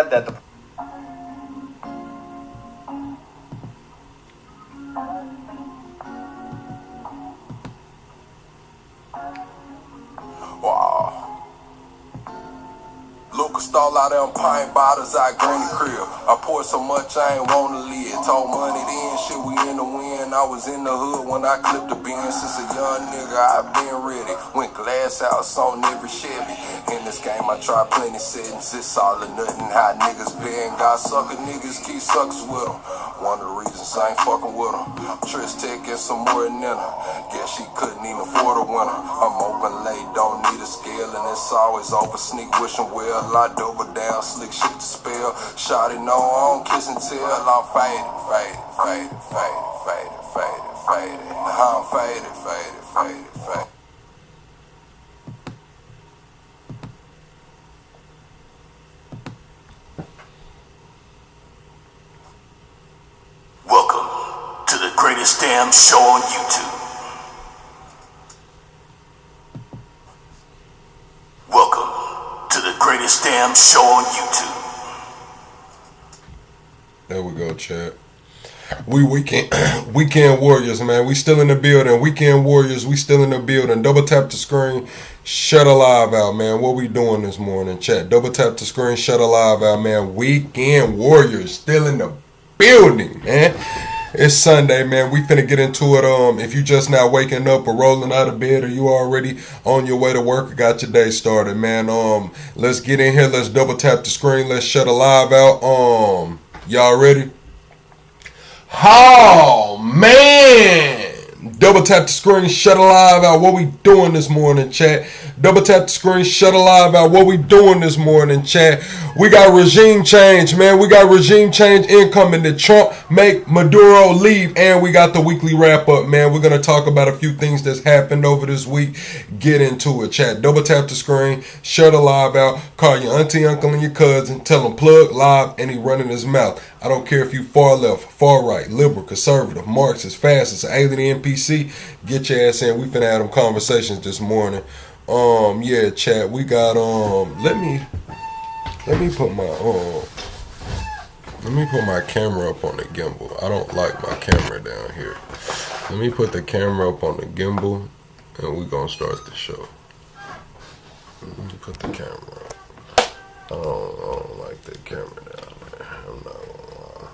that the Lucas stall out them pint bottles out granny crib. I poured so much I ain't wanna live. Told money then, shit we in the wind. I was in the hood when I clipped the bin. Since a young nigga I been ready. Went glass house on every Chevy. In this game I tried plenty settings. It's all or nothing how niggas paying. God sucker niggas keep suckers with them. One of the reasons I ain't fucking with them. Trish taking some more than her. Guess she couldn't even afford a winner. I'm open late, don't need a scale, and it's always over. Sneak wishing well. I double down, slick shit to spell. Shawty know I don't kiss and tell. I'm faded, faded, faded, faded, faded, faded, faded. I'm faded, faded, faded, faded. Welcome to the greatest damn show on YouTube. Welcome to the greatest damn show on YouTube. There we go, chat. We weekend warriors, man. We still in the building. Weekend warriors, we still in the building. Double tap the screen, shut a live out, man. What we doing this morning, chat? Double tap the screen, shut a live out, man. Weekend warriors still in the building, man. It's Sunday, man. We finna get into it. If you just now waking up or rolling out of bed, or you already on your way to work or got your day started, man. Let's get in here. Let's double tap the screen. Let's shut a live out. Y'all ready? Oh man! Double tap the screen, shut a live out. What we doing this morning, chat? Double tap the screen, shut a live out. What we doing this morning, chat? We got regime change, man. We got regime change incoming. Did Trump make Maduro leave? And we got the weekly wrap up, man. We're gonna talk about a few things that's happened over this week. Get into it, chat. Double tap the screen, shut a live out. Call your auntie, uncle, and your cousin. Tell them plug live, and he running his mouth. I don't care if you far left, far right, liberal, conservative, Marxist, fascist, alien, NPC. Get your ass in. We finna have them conversations this morning. Yeah, chat. We got Let me put my camera up on the gimbal. I don't like my camera down here. Let me put the camera up on the gimbal, and we gonna start the show. Let me put the camera up. I don't like that camera down there. I'm not gonna lie.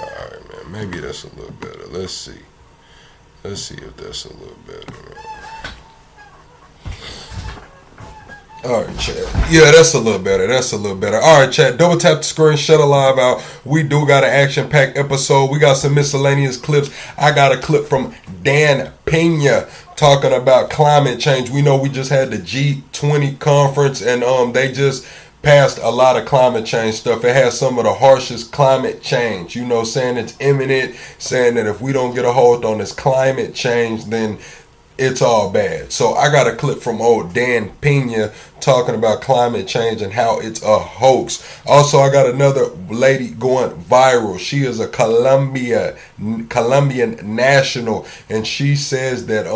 Alright, man. Maybe that's a little better. Let's see. Let's see if that's a little better, man. Alright, chat. Yeah, that's a little better. That's a little better. Alright, chat. Double tap the screen, shut a live out. We do got an action-packed episode. We got some miscellaneous clips. I got a clip from Dan Pena talking about climate change. We know we just had the G20 conference, and they just passed a lot of climate change stuff. It has some of the harshest climate change, you know, saying it's imminent, saying that if we don't get a hold on this climate change, then it's all bad. So I got a clip from old Dan Pena talking about climate change and how it's a hoax. Also, I got another lady going viral. She is a Colombian national, and she says that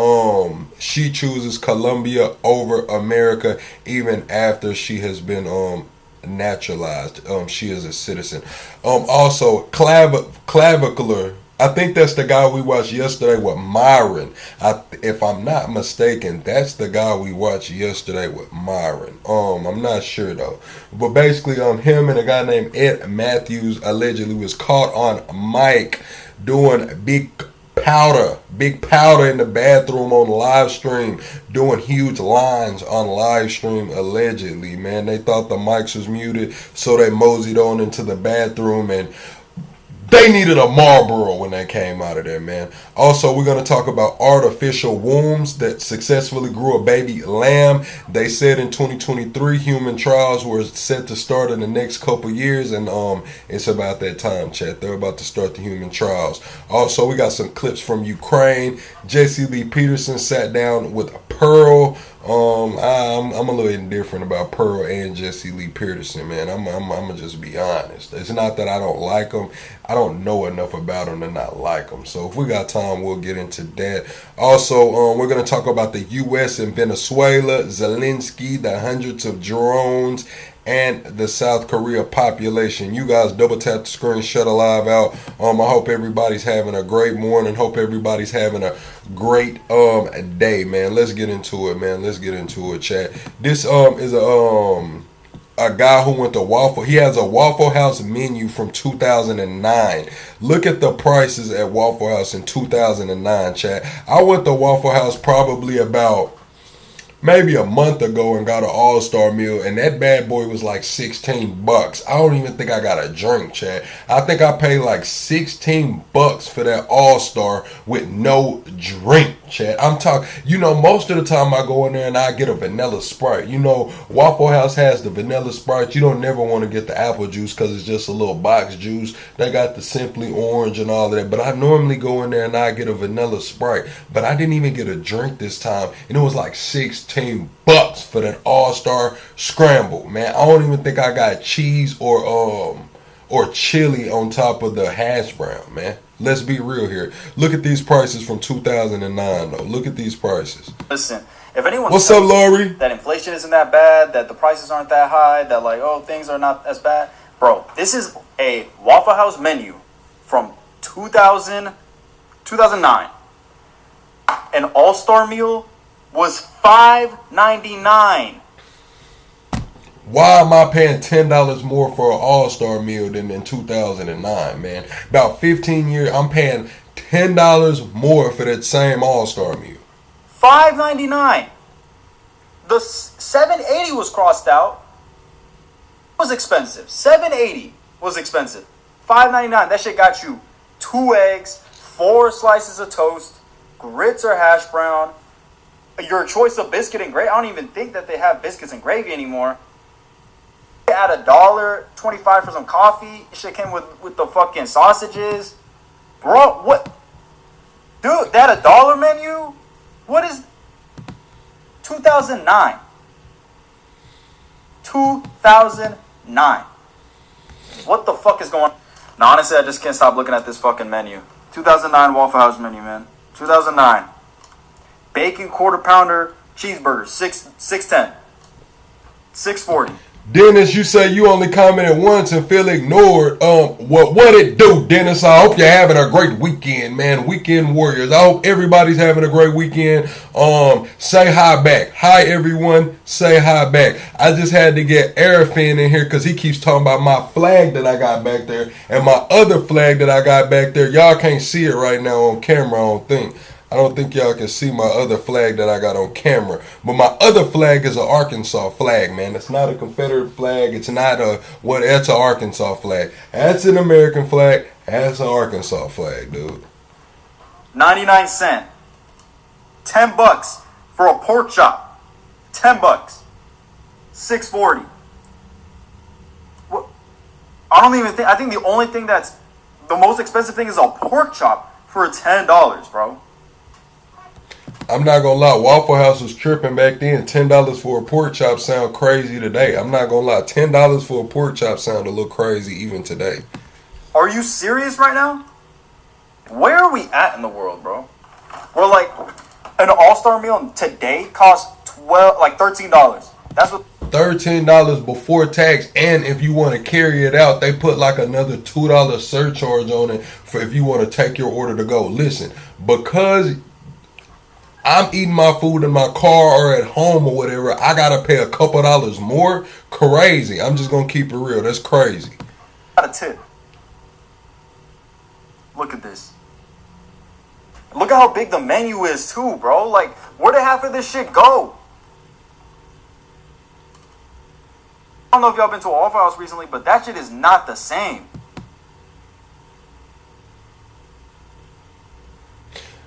she chooses Colombia over America even after she has been naturalized. She is a citizen. Also, clavicular. I think that's the guy we watched yesterday with Myron. If I'm not mistaken, that's the guy we watched yesterday with Myron. I'm not sure though. But basically, him and a guy named Ed Matthews allegedly was caught on mic doing big powder in the bathroom on live stream, doing huge lines on live stream allegedly, man. They thought the mics was muted, so they moseyed on into the bathroom, and they needed a Marlboro when they came out of there, man. Also, we're going to talk about artificial wombs that successfully grew a baby lamb. They said in 2023, human trials were set to start in the next couple years, and it's about that time, chat. They're about to start the human trials. Also, we got some clips from Ukraine. Jesse Lee Peterson sat down with Pearl. I'm a little indifferent about Pearl and Jesse Lee Peterson, man. I'm gonna just be honest. It's not that I don't like them. I don't know enough about them to not like them. So if we got time, we'll get into that. Also, we're gonna talk about the U.S. and Venezuela, Zelensky, the hundreds of drones, and the South Korea population. You guys double tap the screen, shut a live out. I hope everybody's having a great morning. Hope everybody's having a great day, man. Let's get into it, man. Let's get into it, chat. This is a guy who went to Waffle. He has a Waffle House menu from 2009. Look at the prices at Waffle House in 2009, chat. I went to Waffle House probably about maybe a month ago and got an all-star meal, and that bad boy was like $16. I don't even think I got a drink, chat. I think I paid like $16 for that all-star with no drink, chat. I'm talking, most of the time I go in there and I get a vanilla Sprite. Waffle House has the vanilla Sprite. You don't never want to get the apple juice because it's just a little box juice. They got the Simply Orange and all of that, but I normally go in there and I get a vanilla Sprite, but I didn't even get a drink this time, and it was like $16 for that all-star scramble, man. I don't even think I got cheese or chili on top of the hash brown, man. Let's be real here. Look at these prices from 2009, though. Look at these prices. Listen, if anyone what's up, Laurie? That inflation isn't that bad, that the prices aren't that high, that things are not as bad, bro. This is a Waffle House menu from 2009. An all-star meal was $5.99. Why am I paying $10 more for an all-star meal than in 2009, man? About 15 years, I'm paying $10 more for that same all-star meal. $5.99. The $7.80 was crossed out. It was expensive. $7.80 was expensive. $5.99. That shit got you 2 eggs, 4 slices of toast, grits or hash brown, your choice of biscuit and gravy. I don't even think that they have biscuits and gravy anymore. At $1.25 for some coffee. Shit came with the fucking sausages. Bro, what? Dude, that $1 menu? What is 2009? 2009. What the fuck is going on? No, honestly, I just can't stop looking at this fucking menu. 2009 Waffle House menu, man. 2009. Bacon quarter pounder cheeseburger, $6.10. $6.40. Dennis, you say you only commented once and feel ignored. What it do, Dennis? I hope you're having a great weekend, man. Weekend warriors. I hope everybody's having a great weekend. Say hi back. Hi, everyone. Say hi back. I just had to get Arafin in here because he keeps talking about my flag that I got back there and my other flag that I got back there. Y'all can't see it right now on camera, I don't think. I don't think y'all can see my other flag that I got on camera. But my other flag is an Arkansas flag, man. It's not a Confederate flag. It's not that's an Arkansas flag. That's an American flag. That's an Arkansas flag, dude. 99 cents. $10 for a pork chop. $10. $6.40. What? I don't even think, I think the only thing that's the most expensive thing is a pork chop for $10, bro. I'm not gonna lie, Waffle House was tripping back then. $10 for a pork chop sound crazy today. I'm not gonna lie, $10 for a pork chop sound a little crazy even today. Are you serious right now? Where are we at in the world, bro? We're like, an all-star meal today costs $13. That's what. $13 before tax, and if you want to carry it out, they put like another $2 surcharge on it for if you want to take your order to go. Listen, because I'm eating my food in my car or at home or whatever, I gotta pay a couple dollars more. Crazy. I'm just gonna keep it real. That's crazy. Got a tip. Look at this. Look at how big the menu is too, bro. Like, where did half of this shit go? I don't know if y'all been to a Waffle House recently, but that shit is not the same.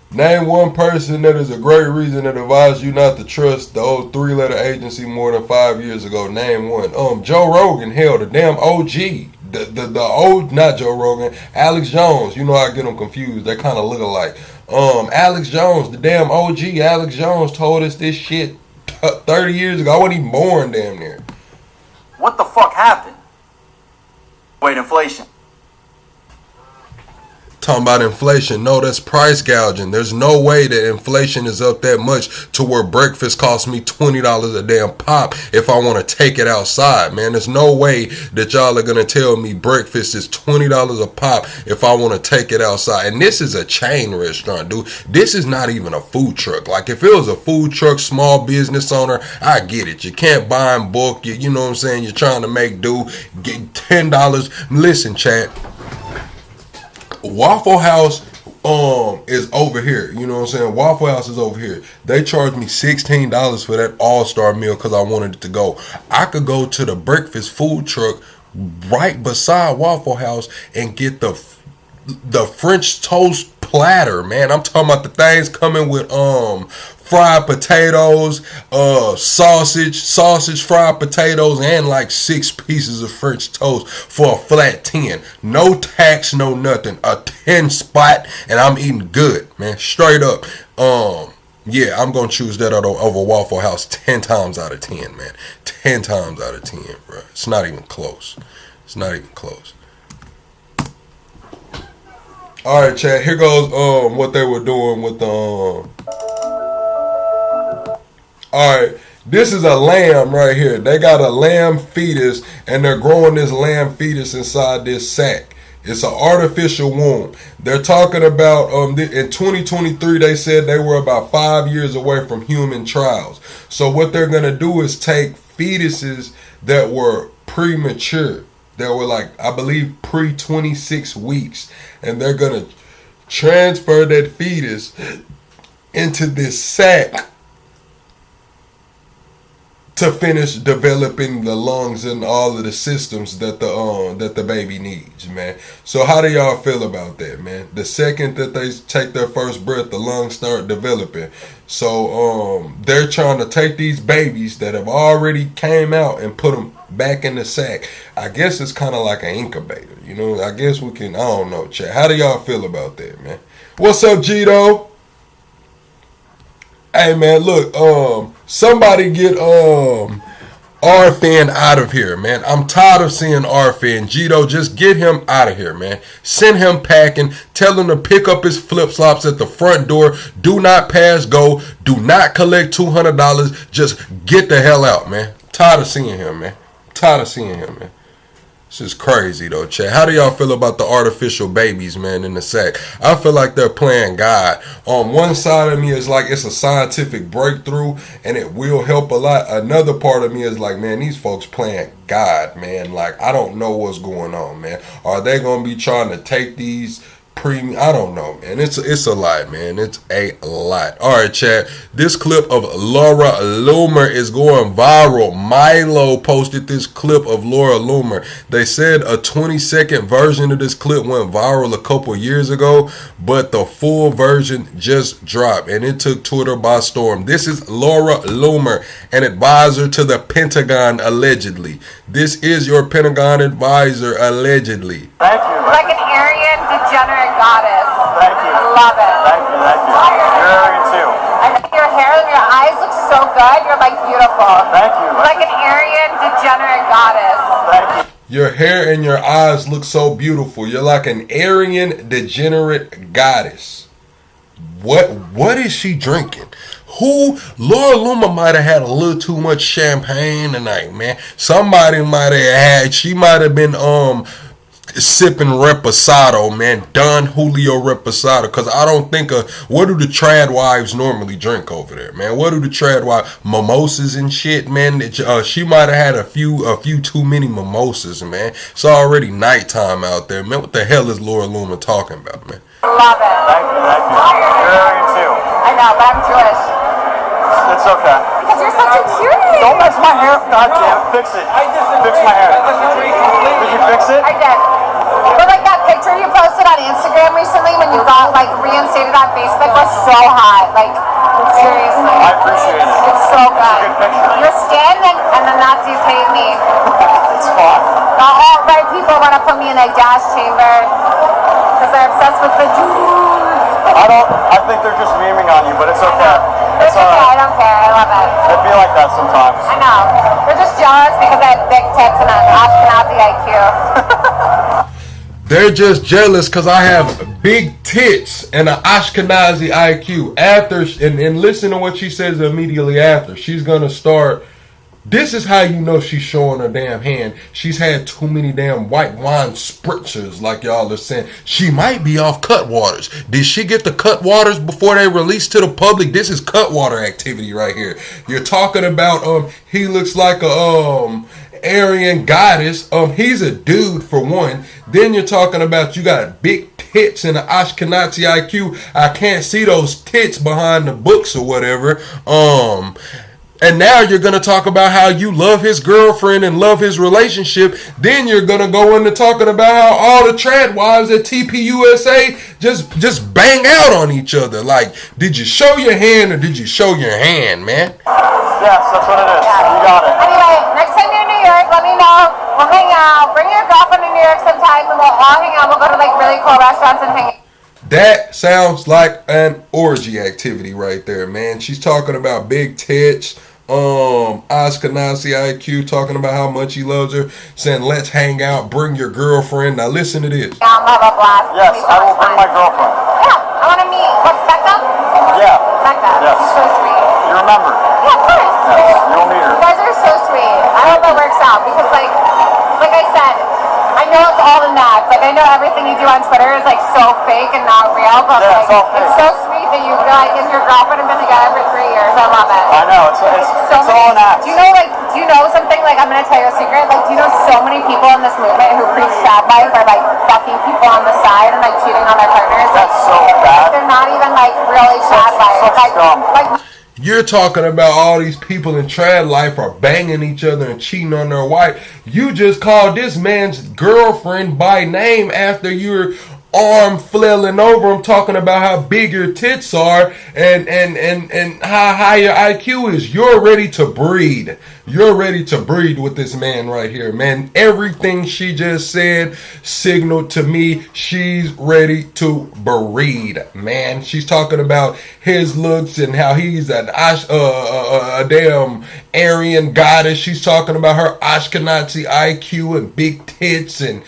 Name one person that is a great reason that advised you not to trust the old 3-letter agency more than 5 years ago. Name one. Joe Rogan, hell, the damn OG. The old, not Joe Rogan, Alex Jones. You know I get them confused. They kind of look alike. Alex Jones, the damn OG Alex Jones told us this shit 30 years ago. I wasn't even born damn near. What the fuck happened? Wait, inflation. Talking about inflation. No, that's price gouging. There's no way that inflation is up that much to where breakfast costs me $20 a damn pop if I want to take it outside, man. There's no way that y'all are going to tell me breakfast is $20 a pop if I want to take it outside. And this is a chain restaurant, dude. This is not even a food truck. Like, if it was a food truck, small business owner, I get it. You can't buy in bulk. You know what I'm saying? You're trying to make do. Get $10. Listen, chat. Waffle House is over here. You know what I'm saying? Waffle House is over here. They charged me $16 for that all-star meal because I wanted it to go. I could go to the breakfast food truck right beside Waffle House and get the French toast platter, man. I'm talking about the things coming with fried potatoes, sausage, fried potatoes, and like 6 pieces of French toast for a flat 10. No tax, no nothing. A 10 spot, and I'm eating good, man. Straight up. Yeah, I'm gonna choose that over Waffle House 10 times out of 10, man. 10 times out of 10, bro. It's not even close. It's not even close. All right, chat. Here goes what they were doing with the All right, this is a lamb right here. They got a lamb fetus, and they're growing this lamb fetus inside this sack. It's an artificial womb. They're talking about in 2023, they said they were about 5 years away from human trials. So what they're gonna do is take fetuses that were premature, that were like, I believe, pre-26 weeks, and they're gonna transfer that fetus into this sack to finish developing the lungs and all of the systems that the baby needs, man. So how do y'all feel about that, man? The second that they take their first breath, the lungs start developing. So they're trying to take these babies that have already came out and put them back in the sack. I guess it's kind of like an incubator, you know. I guess we can, I don't know, chat. How do y'all feel about that, man? What's up, Gito? Hey, man, look, somebody get Arfan out of here, man. I'm tired of seeing Arfan. Gito, just get him out of here, man. Send him packing. Tell him to pick up his flip-flops at the front door. Do not pass go. Do not collect $200. Just get the hell out, man. Tired of seeing him, man. Tired of seeing him, man. This is crazy, though, chat. How do y'all feel about the artificial babies, man, in the sack? I feel like they're playing God. On one side of me is like it's a scientific breakthrough and it will help a lot. Another part of me is like, man, these folks playing God, man. Like, I don't know what's going on, man. Are they going to be trying to take these I don't know, man. It's a lot, man. It's a lot. All right, chat. This clip of Laura Loomer is going viral. Milo posted this clip of Laura Loomer. They said a 20-second version of this clip went viral a couple years ago, but the full version just dropped, and it took Twitter by storm. This is Laura Loomer, an advisor to the Pentagon, allegedly. This is your Pentagon advisor, allegedly. Thank you. Like an Aryan degenerate goddess. Thank you. I love it. Thank you. You're Aryan too. I think your hair and your eyes look so good. You're like beautiful. Thank you. Like an Aryan degenerate goddess. Thank you. Your hair and your eyes look so beautiful. You're like an Aryan degenerate goddess. What is she drinking? Laura Loomer might have had a little too much champagne tonight, man. Somebody might have had, she might have been sipping Reposado, man. Don Julio Reposado. Because I don't think what do the trad wives normally drink over there, man? What do the trad wives, mimosas and shit, man? She might have had a few too many mimosas, man. It's already nighttime out there, man. What the hell is Laura Loomer talking about, man? Love it. Thank you. You're Aryan too. I know, but I'm Jewish. It's okay. Because you're such a cutie. Don't mess my hair. God damn, fix it. Fix my hair. Did you fix it? I did. But like that picture you posted on Instagram recently when you got like reinstated on Facebook was so hot. Like, seriously. I appreciate it. It's so good. It's a good picture. Your skin and the Nazis hate me. It's fine. The alt-right people want to put me in a gas chamber because they're obsessed with the Jews. I think they're just memeing on you, but it's okay. It's okay. I don't care. I love it. It'd be like that sometimes. I know. They're just jealous because I have big tits and an Ashkenazi IQ. They're just jealous because I have big tits and an Ashkenazi IQ. After, and listen to what she says immediately after. She's going to start. This is how you know she's showing her damn hand. She's had too many damn white wine spritzers, like y'all are saying. She might be off Cutwaters. Did she get the Cutwaters before they released to the public? This is Cutwater activity right here. You're talking about he looks like a Aryan goddess. He's a dude for one. Then you're talking about you got big tits and an Ashkenazi IQ. I can't see those tits behind the books or whatever. And now you're going to talk about how you love his girlfriend and love his relationship. Then you're going to go into talking about how all the trad wives at TPUSA just bang out on each other. Like, did you show your hand or did you show your hand, man? Yes, that's what it is. Yeah. You got it. Anyway, next time you're in New York, let me know. We'll hang out. Bring your girlfriend to New York sometime and we'll all hang out. We'll go to like really cool restaurants and hang out. That sounds like an orgy activity right there, man. She's talking about big tits, Ashkenazi IQ, talking about how much he loves her, saying let's hang out, bring your girlfriend. Now listen to this. Yeah, I'll have a blast. Yes, I will bring my girlfriend. Yeah, I want to meet. What's Becca? Yeah. Becca. Yes. She's so sweet. You remember? Yeah, of course. Yes, you'll meet her. You guys are so sweet. I hope it works out because like I said, I know it's all in that. Like I know everything you do on Twitter is like so fake and not real, but yeah, like it's so sweet that you like and your girlfriend have been together for 3 years. I love it. I know it's all an act. Do you know something? Like I'm gonna tell you a secret. Like do you know so many people in this movement who preach trad life are like fucking people on the side and like cheating on their partners? That's so bad. They're not even like really trad life. Like You're talking about all these people in trad life are banging each other and cheating on their wife. You just called this man's girlfriend by name after you're arm flailing over him, talking about how big your tits are and how high your IQ is. You're ready to breed. You're ready to breed with this man right here, man. Everything she just said signaled to me she's ready to breed, man. She's talking about his looks and how he's a damn Aryan goddess. She's talking about her Ashkenazi IQ and big tits, and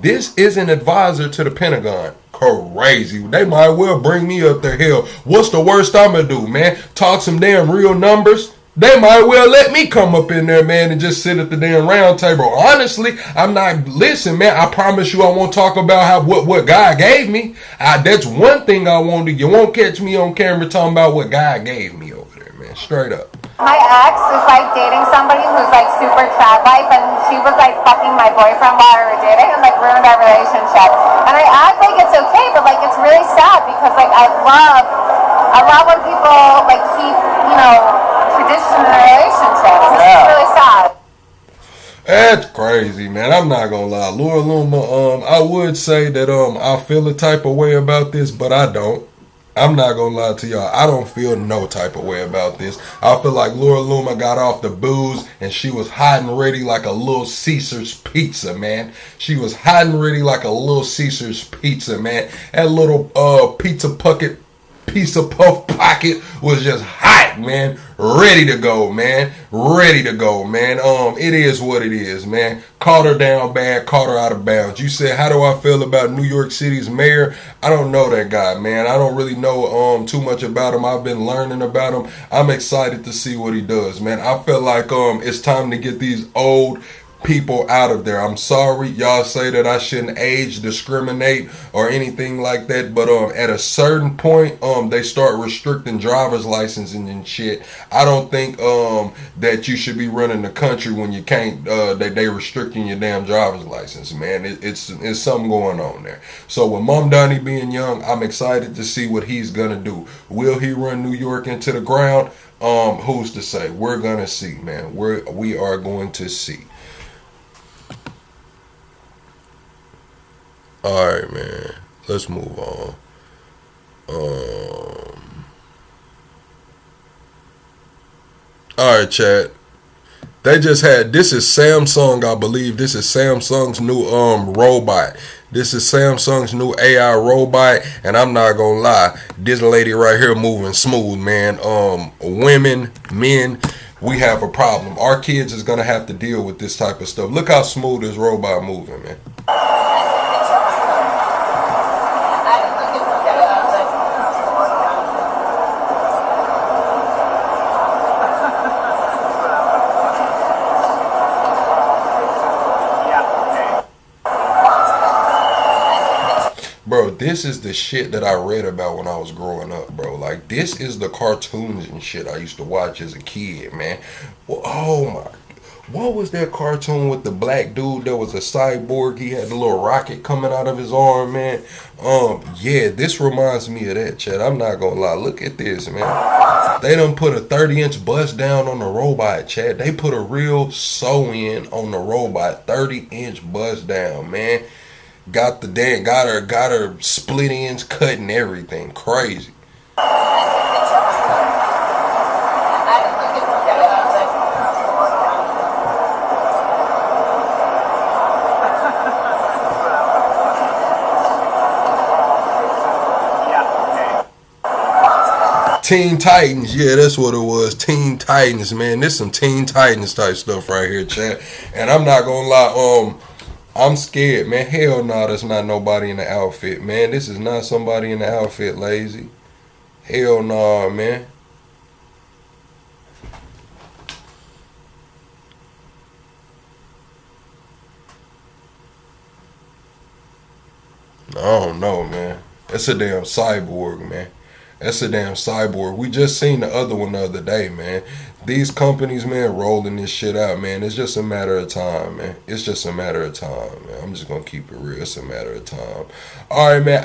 this is an advisor to the Pentagon. Crazy. They might well bring me up there. Hell, what's the worst I'm gonna do, man? Talk some damn real numbers? They might well let me come up in there, man, and just sit at the damn round table. Honestly, I'm not. Listen, man, I promise you I won't talk about what God gave me. That's one thing I won't do. You won't catch me on camera talking about what God gave me over there, man. Straight up. my ex is like dating somebody who's like super trad life, and she was like fucking my boyfriend while we were dating and like ruined our relationship. And I act like it's okay, but like it's really sad because like I love when people like keep, you know, tradition in their relationships. It's really sad. That's crazy, man. I'm not gonna lie. Laura Luma, I would say that I feel a type of way about this, but I don't. I'm not gonna lie to y'all. I don't feel no type of way about this. I feel like Laura Luma got off the booze and she was hot and ready like a little Caesar's pizza, man. She was hot and ready like a little Caesar's pizza, man. That little pizza puff pocket was just hot, man. Ready to go, man. Ready to go, man. It is what it is, man. Caught her down bad, caught her out of bounds. You said, how do I feel about New York City's mayor? I don't know that guy, man. I don't really know too much about him. I've been learning about him. I'm excited to see what he does, man. I feel like it's time to get these old people out of there. I'm sorry, y'all say that I shouldn't age discriminate or anything like that, but at a certain point, they start restricting driver's licensing and shit. I don't think that you should be running the country when you can't. They restricting your damn driver's license, man. It's something going on there. So with Mom Donnie being young, I'm excited to see what he's gonna do. Will he run New York into the ground? Who's to say? We're gonna see, man. We are going to see. Alright, man. Let's move on. Alright, chat. They just had, this is Samsung, I believe. This is Samsung's new robot. This is Samsung's new AI robot, and I'm not gonna lie, this lady right here moving smooth, man. Women, men, we have a problem. Our kids is gonna have to deal with this type of stuff. Look how smooth this robot moving, man. Bro, this is the shit that I read about when I was growing up, bro. Like, this is the cartoons and shit I used to watch as a kid, man. Well, oh my, what was that cartoon with the black dude that was a cyborg? He had the little rocket coming out of his arm, man. Yeah, this reminds me of that, Chad. I'm not gonna lie. Look at this, man. They done put a 30-inch bust down on the robot, Chad. They put a real sew-in on the robot. 30-inch bust down, man. Got her split ends cut and everything. Crazy. Teen Titans, yeah, that's what it was. Teen Titans, man. This some Teen Titans type stuff right here, chat. And I'm not gonna lie, I'm scared, man. Hell no, that's not nobody in the outfit, man. This is not somebody in the outfit, lazy. Hell no, man. I don't know, man. It's a damn cyborg, man. That's a damn cyborg. We just seen the other one the other day, man. These companies, man, rolling this shit out, man. It's just a matter of time, man. It's just a matter of time, man. I'm just gonna keep it real. It's a matter of time. All right, man.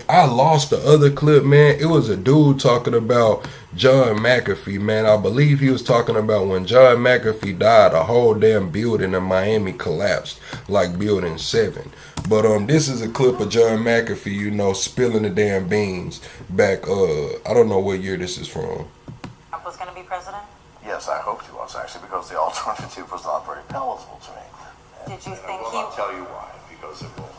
I lost the other clip, man. It was a dude talking about John McAfee, man. I believe he was talking about when John McAfee died, a whole damn building in Miami collapsed, like Building 7. But this is a clip of John McAfee, you know, spilling the damn beans back. I don't know what year this is from. Trump was going to be president? Yes, I hoped he was, actually, because the alternative was not very palatable to me. Did you think I will he... not tell you why, because it will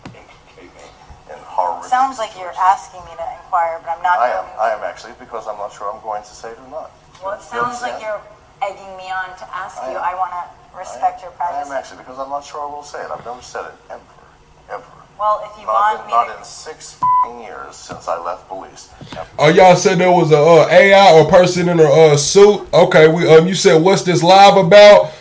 implicate me in horrible... Sounds like you're asking me to inquire, but I'm not going to... I am actually, because I'm not sure I'm going to say it or not. Well, it sounds like you're egging me on to ask you. I want to respect your I privacy. am actually, because I'm not sure I will say it. I've never said it, ever. Well, if you want me Not to... in 6 years since I left police. Oh, y'all said there was a AI or person in a suit. Okay, we you said what's this live about?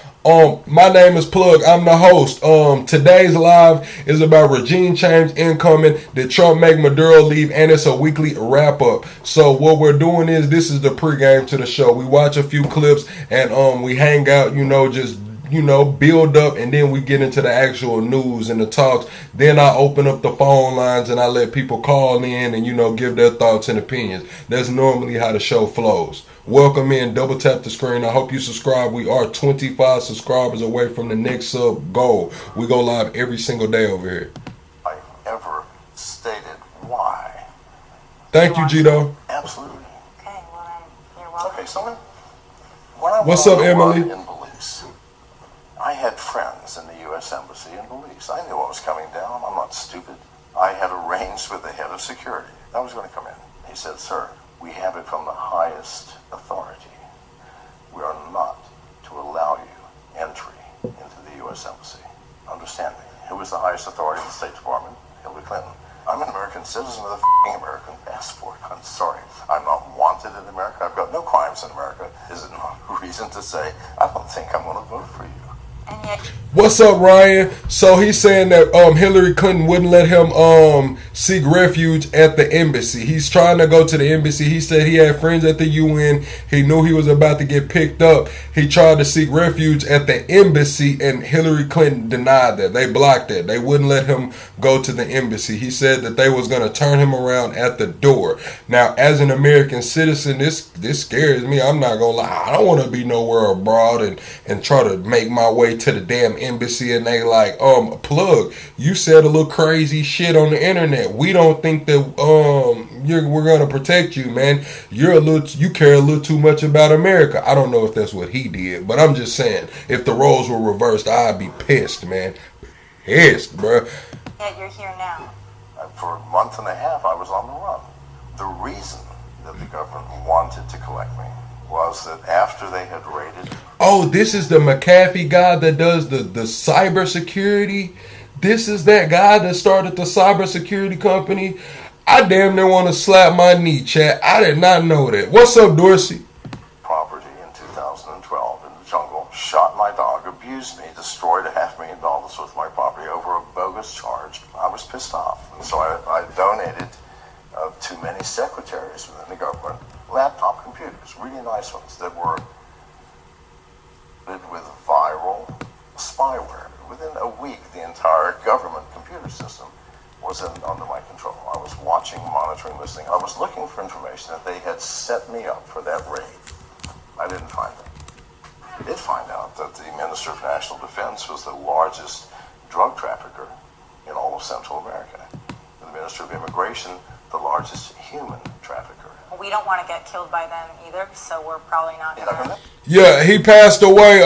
My name is Plug. I'm the host. Today's live is about regime change incoming. Did Trump make Maduro leave? And it's a weekly wrap up. So what we're doing is this is the pregame to the show. We watch a few clips and we hang out. You know, just build up, and then we get into the actual news and the talks. Then I open up the phone lines and I let people call in and, give their thoughts and opinions. That's normally how the show flows. Welcome in. Double tap the screen. I hope you subscribe. We are 25 subscribers away from the next sub goal. We go live every single day over here. I ever stated why. Thank you, Gito. Absolutely. Okay, well then, you're welcome. Okay, so when I What's went up, on the run Emily? in Belize, I had friends in the U.S. Embassy in Belize. I knew what was coming down. I'm not stupid. I had arranged with the head of security that I was going to come in. He said, "Sir, we have it from the highest authority. We are not to allow you entry into the U.S. Embassy." Understand me. Who was the highest authority in the State Department? Hillary Clinton. I'm an American citizen with a American passport. I'm sorry. I'm not wanted in America. I've got no crimes in America. Is it not a reason to say, I don't think I'm going to vote for you? And yet... What's up, Ryan? So he's saying that Hillary Clinton wouldn't let him seek refuge at the embassy. He's trying to go to the embassy. He said he had friends at the UN. He knew he was about to get picked up. He tried to seek refuge at the embassy, and Hillary Clinton denied that. They blocked that. They wouldn't let him go to the embassy. He said that they was going to turn him around at the door. Now, as an American citizen, this scares me. I'm not going to lie. I don't want to be nowhere abroad and try to make my way to the damn embassy and they like, Plug, you said a little crazy shit on the internet. We don't think that we're gonna protect you, man. You care a little too much about America. I don't know if that's what he did, but I'm just saying, if the roles were reversed, I'd be pissed, man. Pissed, bro. Yet you're here now. For a month and a half, I was on the run. The reason that the government wanted to collect me was that after they had raided... Oh, this is the McAfee guy that does the cyber security. This is that guy that started the cybersecurity company. I damn near want to slap my knee, chat. I did not know that. What's up, Dorsey? Property in 2012 in the jungle, shot my dog, abused me, destroyed $500,000 worth of my property over a bogus charge. I was pissed off. And so I donated to many secretaries within the government laptop computers, really nice ones, that were with viral spyware. Within a week, the entire government computer system was under my control. I was watching, monitoring, listening. I was looking for information that they had set me up for that raid. I didn't find it. I did find out that the Minister of National Defense was the largest drug trafficker in all of Central America. And the Minister of Immigration, the largest human trafficker. We don't want to get killed by them either, so we're probably not going to. Yeah, he passed away.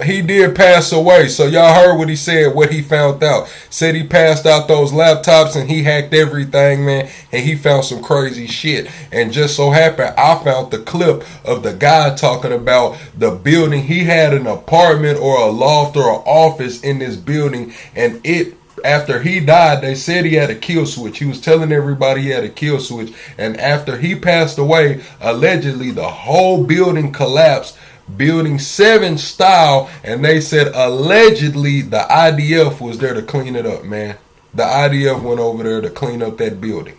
He did pass away. So y'all heard what he said, what he found out. Said he passed out those laptops and he hacked everything, man. And he found some crazy shit. And just so happened, I found the clip of the guy talking about the building. He had an apartment or a loft or an office in this building, and after he died, they said he had a kill switch. He was telling everybody he had a kill switch. And after he passed away, allegedly the whole building collapsed, building 7 style. And they said allegedly the IDF was there to clean it up, man. The IDF went over there to clean up that building.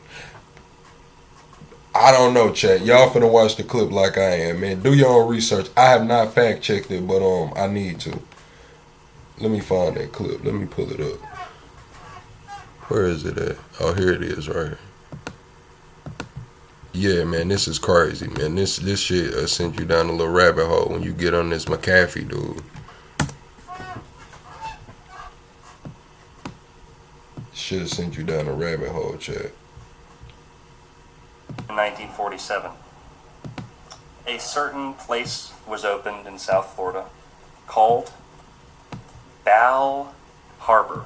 I don't know, chat. Y'all finna watch the clip like I am, man. Do your own research. I have not fact checked it, but I need to. Let me find that clip. Let me pull it up. Where is it at? Oh, here it is, right here. Yeah, man, this is crazy, man. This shit sends you down a little rabbit hole when you get on this McAfee dude. Should have sent you down a rabbit hole, chat. In 1947, a certain place was opened in South Florida called Bal Harbor.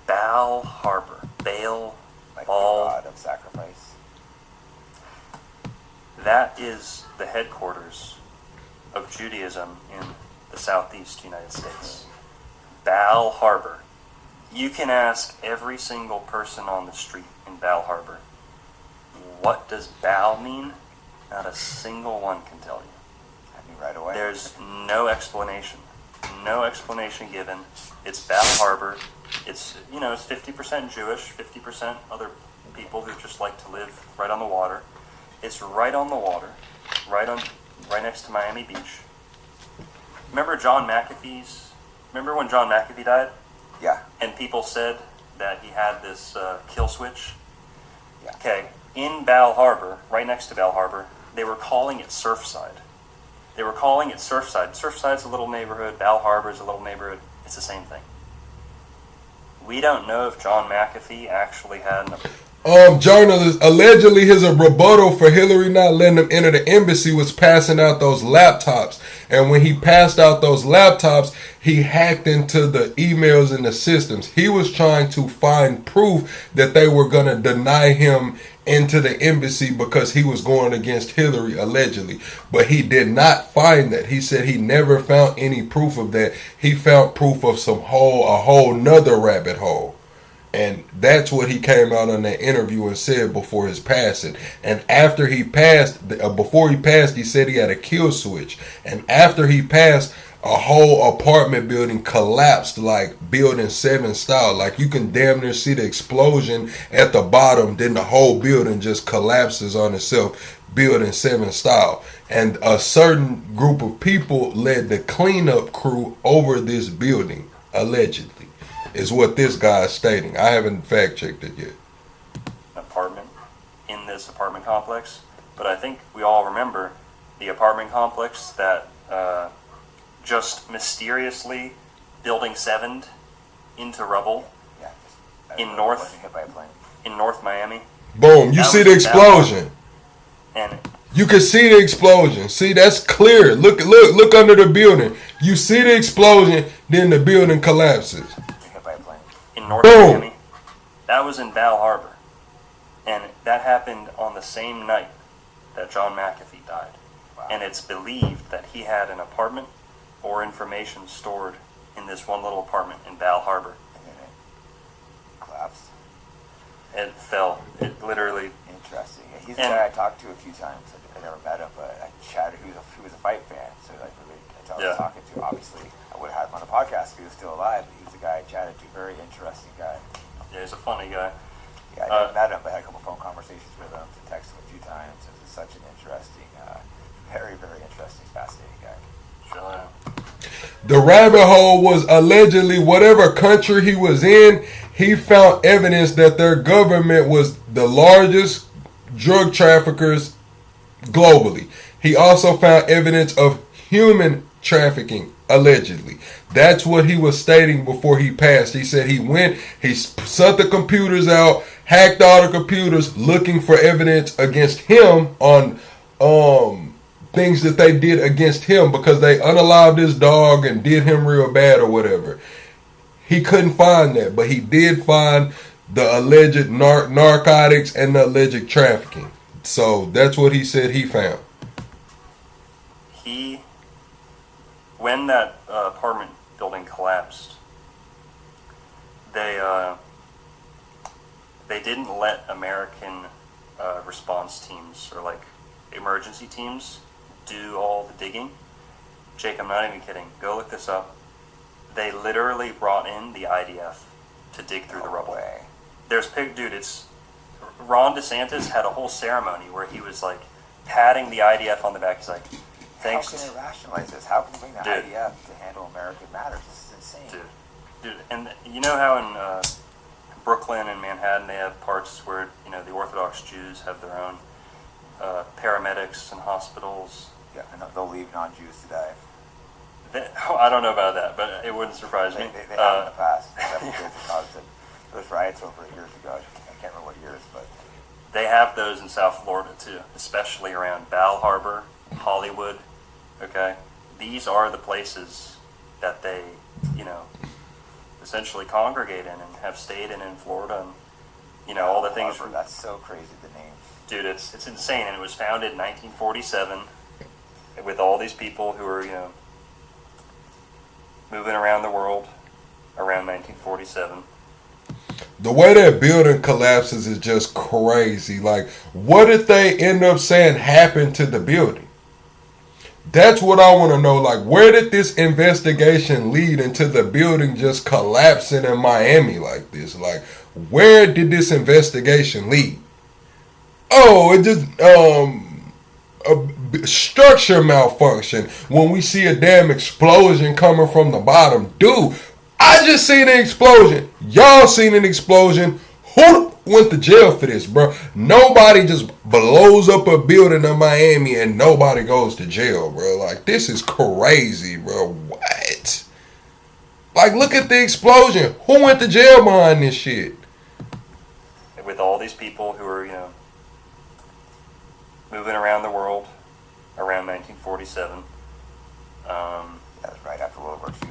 Bal Harbor. Baal. Like Bal. God of sacrifice. That is the headquarters of Judaism in the southeast United States. Bal Harbor. You can ask every single person on the street in Bal Harbor, what does Bal mean? Not a single one can tell you. I knew right away. There's no explanation. No explanation given. It's Bal Harbor. It's, it's 50% Jewish, 50% other people who just like to live right on the water. It's right on the water, right next to Miami Beach. Remember when John McAfee died? Yeah. And people said that he had this kill switch? Yeah. Okay, in Bal Harbor, right next to Bal Harbor, they were calling it Surfside. Surfside's a little neighborhood. Bal Harbor's a little neighborhood. It's the same thing. We don't know if John McAfee actually had Journalist, allegedly his rebuttal for Hillary not letting him enter the embassy was passing out those laptops. And when he passed out those laptops, he hacked into the emails and the systems. He was trying to find proof that they were going to deny him into the embassy because he was going against Hillary, allegedly. But he did not find that. He said he never found any proof of that. He found proof of a whole nother rabbit hole. And that's what he came out on that interview and said before his passing. And after he passed, before he passed, he said he had a kill switch. And after he passed, a whole apartment building collapsed like building 7 style. Like you can damn near see the explosion at the bottom. Then the whole building just collapses on itself, building 7 style. And a certain group of people led the cleanup crew over this building, allegedly. Is what this guy is stating. I haven't fact checked it yet. Apartment in this apartment complex, but I think we all remember the apartment complex that just mysteriously building 7'd into rubble Yeah. in North. Wasn't hit by a plane. in North Miami. Boom. You That see was the in Bal Harbor. explosion. And You can see the explosion. See, that's clear. Look under the building. You see the explosion, then the building collapses. Hit by a plane. in North Boom. Miami, that was in Bal Harbor. And that happened on the same night that John McAfee died. Wow. And it's believed that he had an apartment or information stored in this one little apartment in Bal Harbor. And then it collapsed. It fell. It literally. Interesting. Yeah, he's a And- guy I talked to a few times. I never met him, but I chatted. He was a fight fan, so I was Yeah. talking to. Obviously, I would have had him on the podcast if he was still alive. But he was a guy I chatted to. Very interesting guy. Yeah, he's a funny guy. Yeah, I never met him, but I had a couple phone conversations with him. To text him a few times. It was such an interesting, very, very interesting, fascinating guy. Sure, yeah. The rabbit hole was allegedly whatever country he was in, he found evidence that their government was the largest drug traffickers globally. He also found evidence of human trafficking, allegedly. That's what he was stating before he passed. He said he went, he sent the computers out, hacked all the computers, looking for evidence against him on things that they did against him because they unalived his dog and did him real bad or whatever. He couldn't find that, but he did find the alleged narcotics and the alleged trafficking. So that's what he said he found. When that apartment building collapsed, they didn't let American response teams or like emergency teams do all the digging. Jake, I'm not even kidding. Go look this up. They literally brought in the IDF to dig through the rubble. Way. There's dude. It's Ron DeSantis had a whole ceremony where he was like patting the IDF on the back. He's like, "Thanks." How can they rationalize this? How can they bring the Dude. IDF to handle American matters? This is insane. Dude, and you know how in Brooklyn and Manhattan they have parts where the Orthodox Jews have their own paramedics and hospitals. Yeah, and they'll leave non-Jews to die. I don't know about that, but it wouldn't surprise me. They have in the past. They have kids that caused it. Those riots over years ago. I can't remember what years, but They have those in South Florida too, especially around Bal Harbor, Hollywood. Okay, these are the places that they, essentially congregate in and have stayed in Florida, and all the things. Harbor, that's so crazy. The names. Dude, it's insane, and it was founded in 1947 with all these people who were moving around the world around 1947. The way that building collapses is just crazy. Like, what did they end up saying happened to the building? That's what I want to know. Like, where did this investigation lead into the building just collapsing in Miami like this? Like, where did this investigation lead? Oh, it just a structure malfunction when we see a damn explosion coming from the bottom. Dude, I just seen an explosion. Y'all seen an explosion. Who went to jail for this, bro? Nobody just blows up a building in Miami and nobody goes to jail, bro. Like, this is crazy, bro. What? Like, look at the explosion. Who went to jail behind this shit? With all these people who were, moving around the world around 1947. That was right after World War II.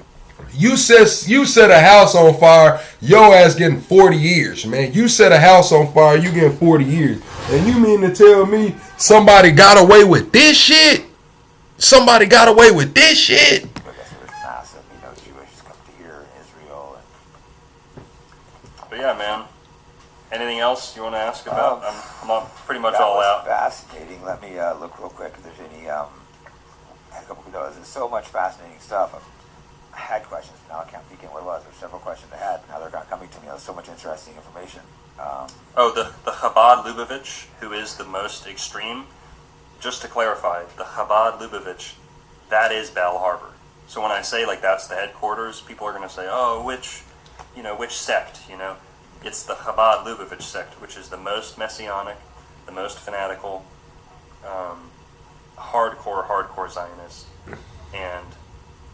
You set a house on fire, your ass getting 40 years, man. You set a house on fire, you getting 40 years. And you mean to tell me somebody got away with this shit? Somebody got away with this shit? But that's where it's massive. Jewish come to here in Israel. But yeah, man. Anything else you want to ask about? I'm pretty much that all was out. Fascinating. Let me look real quick if there's any. I had a couple of notes. There's so much fascinating stuff. I had questions. Now I can't think of what it was. There's several questions I had. Now they're coming to me. There's so much interesting information. The Chabad Lubavitch, who is the most extreme. Just to clarify, the Chabad Lubavitch, that is Bal Harbor. So when I say like that's the headquarters, people are going to say, oh, which sect? It's the Chabad Lubavitch sect, which is the most messianic, the most fanatical, hardcore Zionists, and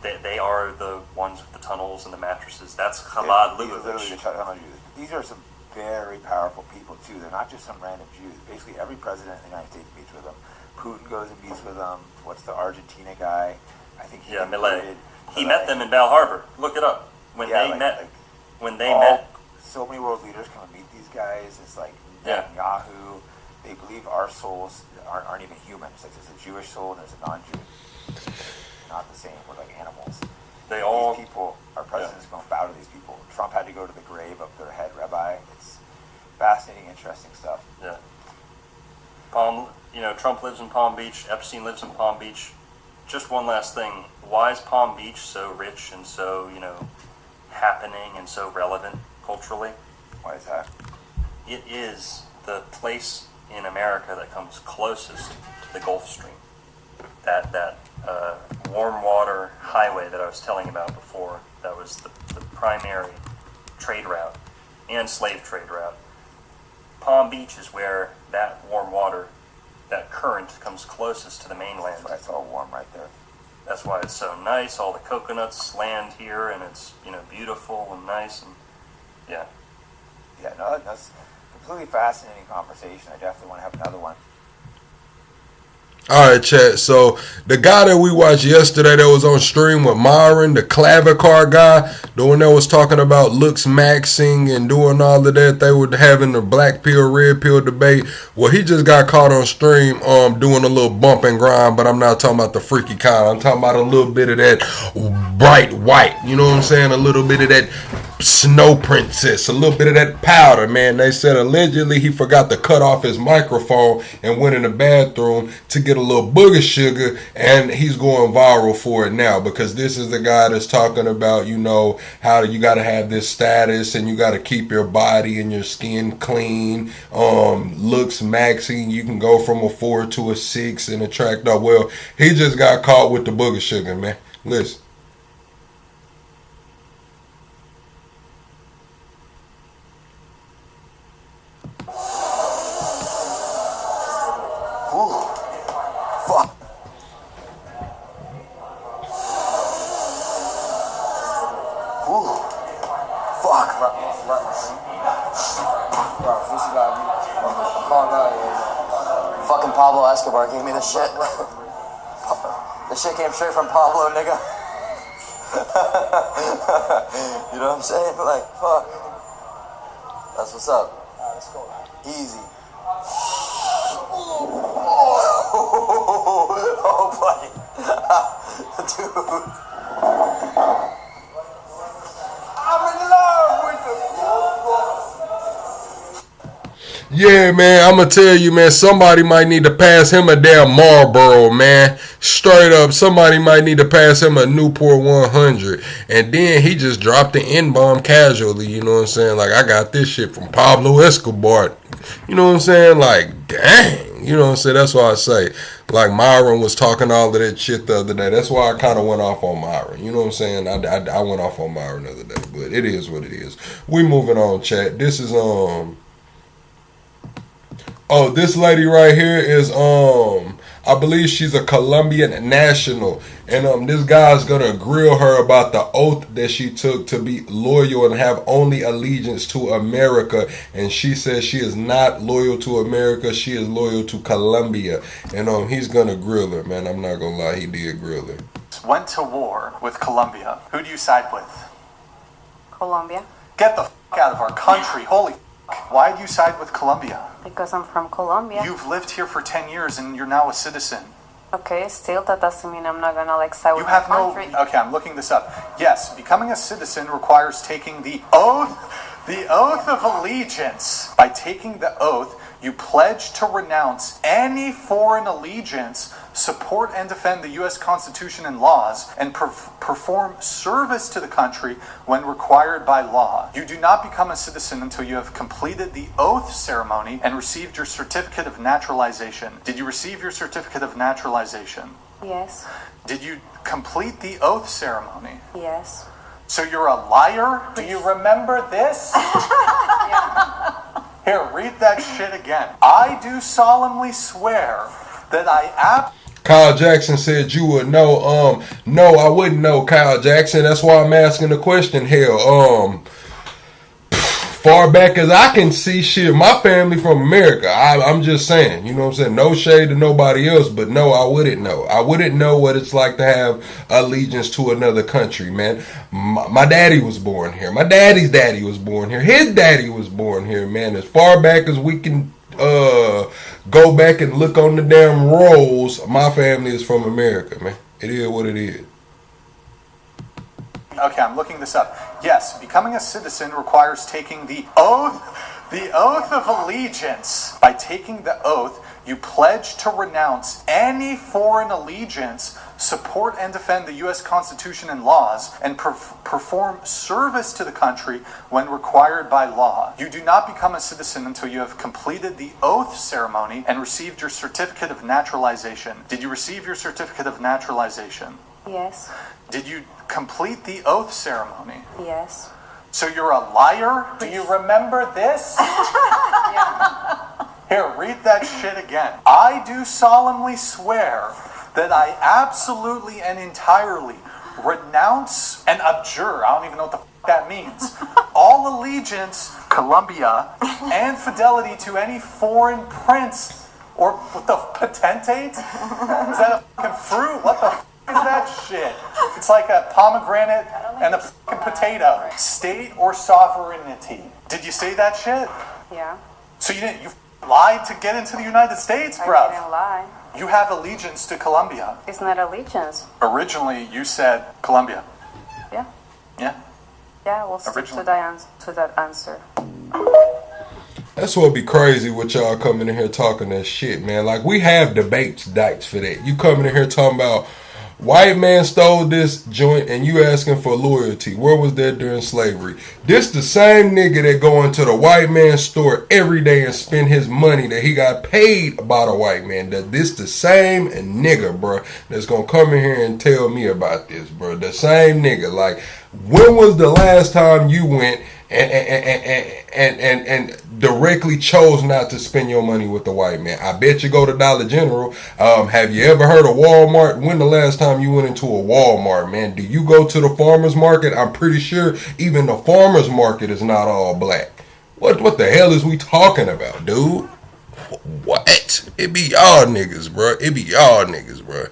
they are the ones with the tunnels and the mattresses. That's Chabad Lubavitch. These are some very powerful people too. They're not just some random Jews. Basically, every president in the United States meets with them. Putin goes and meets with them. What's the Argentina guy? I think he Milei. He met them in Bal Harbor. Look it up. When they met. So many world leaders come and meet these guys. It's like Yeah. Netanyahu. They believe our souls aren't even human. It's like there's a Jewish soul and there's a non-Jewish. Not the same. We're like animals. These people, our president's going to bow to these people. Trump had to go to the grave of their head rabbi. It's fascinating, interesting stuff. Yeah. Trump lives in Palm Beach. Epstein lives in Palm Beach. Just one last thing. Why is Palm Beach so rich and so, happening and so relevant culturally? Why is that? It is the place in America that comes closest to the Gulf Stream. That warm water highway that I was telling about before, that was the primary trade route and slave trade route. Palm Beach is where that warm water, that current, comes closest to the mainland. That's why it's all warm right there. That's why it's so nice. All the coconuts land here, and it's beautiful and nice, and yeah. Yeah, no, that's completely fascinating conversation. I definitely want to have another one. All right, chat. So the guy that we watched yesterday that was on stream with Myron, the Clavicar guy, the one that was talking about looks maxing and doing all of that, they were having the black pill, red pill debate. Well, he just got caught on stream doing a little bump and grind, but I'm not talking about the freaky kind. I'm talking about a little bit of that bright white. You know what I'm saying? A little bit of that snow princess, a little bit of that powder, man. They said allegedly he forgot to cut off his microphone and went in the bathroom to get a little booger sugar, and he's going viral for it now because this is the guy that's talking about, how you got to have this status and you got to keep your body and your skin clean, looks maxing, you can go from a 4 to a 6 and attract up. Well, he just got caught with the booger sugar, man. Listen. Fucking Pablo Escobar gave me this shit. This shit came straight from Pablo, nigga. You know what I'm saying? Like, fuck. That's what's up. Easy. Oh, buddy. Dude. I'm in love with the Yeah, man, I'm going to tell you, man, somebody might need to pass him a damn Marlboro, man. Straight up, somebody might need to pass him a Newport 100. And then he just dropped the N-bomb casually, you know what I'm saying? Like, I got this shit from Pablo Escobar. You know what I'm saying? Like, dang. You know what I'm saying? That's why I say, like, Myron was talking all of that shit the other day. That's why I kind of went off on Myron. You know what I'm saying? I went off on Myron the other day. But it is what it is. We moving on, chat. This is, Oh, this lady right here is, I believe she's a Colombian national. And this guy's going to grill her about the oath that she took to be loyal and have only allegiance to America. And she says she is not loyal to America. She is loyal to Colombia. And he's going to grill her, man. I'm not going to lie. He did grill her. Went to war with Colombia. Who do you side with? Colombia. Get the fuck out of our country. Holy fuck. Why do you side with Colombia? Because I'm from Colombia. You've lived here for 10 years and you're now a citizen. Okay, still that doesn't mean I'm not gonna side with You have my no... country. Okay, I'm looking this up. Yes, becoming a citizen requires taking the oath of allegiance. By taking the oath, you pledge to renounce any foreign allegiance, support and defend the U.S. Constitution and laws, and perform service to the country when required by law. You do not become a citizen until you have completed the oath ceremony and received your certificate of naturalization. Did you receive your certificate of naturalization? Yes. Did you complete the oath ceremony? Yes. So you're a liar? Do you remember this? Yeah. Here, read that shit again. I do solemnly swear that I Kyle Jackson said you would know. No, I wouldn't know, Kyle Jackson. That's why I'm asking the question. Hell, far back as I can see, shit, my family from America. I'm just saying, you know what I'm saying? No shade to nobody else, but no, I wouldn't know. I wouldn't know what it's like to have allegiance to another country, man. My daddy was born here. My daddy's daddy was born here. His daddy was born here, man. As far back as we can go back and look on the damn rolls, my family is from America, man. It is what it is. Okay, I'm looking this up. Yes, becoming a citizen requires taking the oath of allegiance. By taking the oath, you pledge to renounce any foreign allegiance, support and defend the U.S. Constitution and laws, and perform service to the country when required by law. You do not become a citizen until you have completed the oath ceremony and received your certificate of naturalization. Did you receive your certificate of naturalization? Yes. Did you complete the oath ceremony? Yes. So you're a liar? Do you remember this? Yeah. Here, read that shit again. I do solemnly swear that I absolutely and entirely renounce and abjure, I don't even know what the that means, all allegiance, Colombia, and fidelity to any foreign prince or what the potentate? Is that a fucking fruit? What the is that shit? It's like a pomegranate and a fucking potato. State or sovereignty. Did you say that shit? Yeah. So you didn't, you lied to get into the United States, bruv. I didn't lie. You have allegiance to Colombia. It's not allegiance. Originally, you said Colombia. Yeah. Yeah? Yeah, we'll stick to that answer. That's what be crazy with y'all coming in here talking that shit, man. Like, we have debates for that. You coming in here talking about white man stole this joint and you asking for loyalty. Where was that during slavery? This the same nigga that go into the white man's store every day and spend his money that he got paid by the white man. That this the same nigga, bro, that's gonna come in here and tell me about this, bro. The same nigga. Like, when was the last time you went and directly chose not to spend your money with the white man? I bet you go to Dollar General. Have you ever heard of Walmart? When the last time you went into a Walmart, man? Do you go to the farmer's market? I'm pretty sure even the farmer's market is not all black. What the hell is we talking about, dude? What? It be y'all niggas, bro. It be y'all niggas, bro.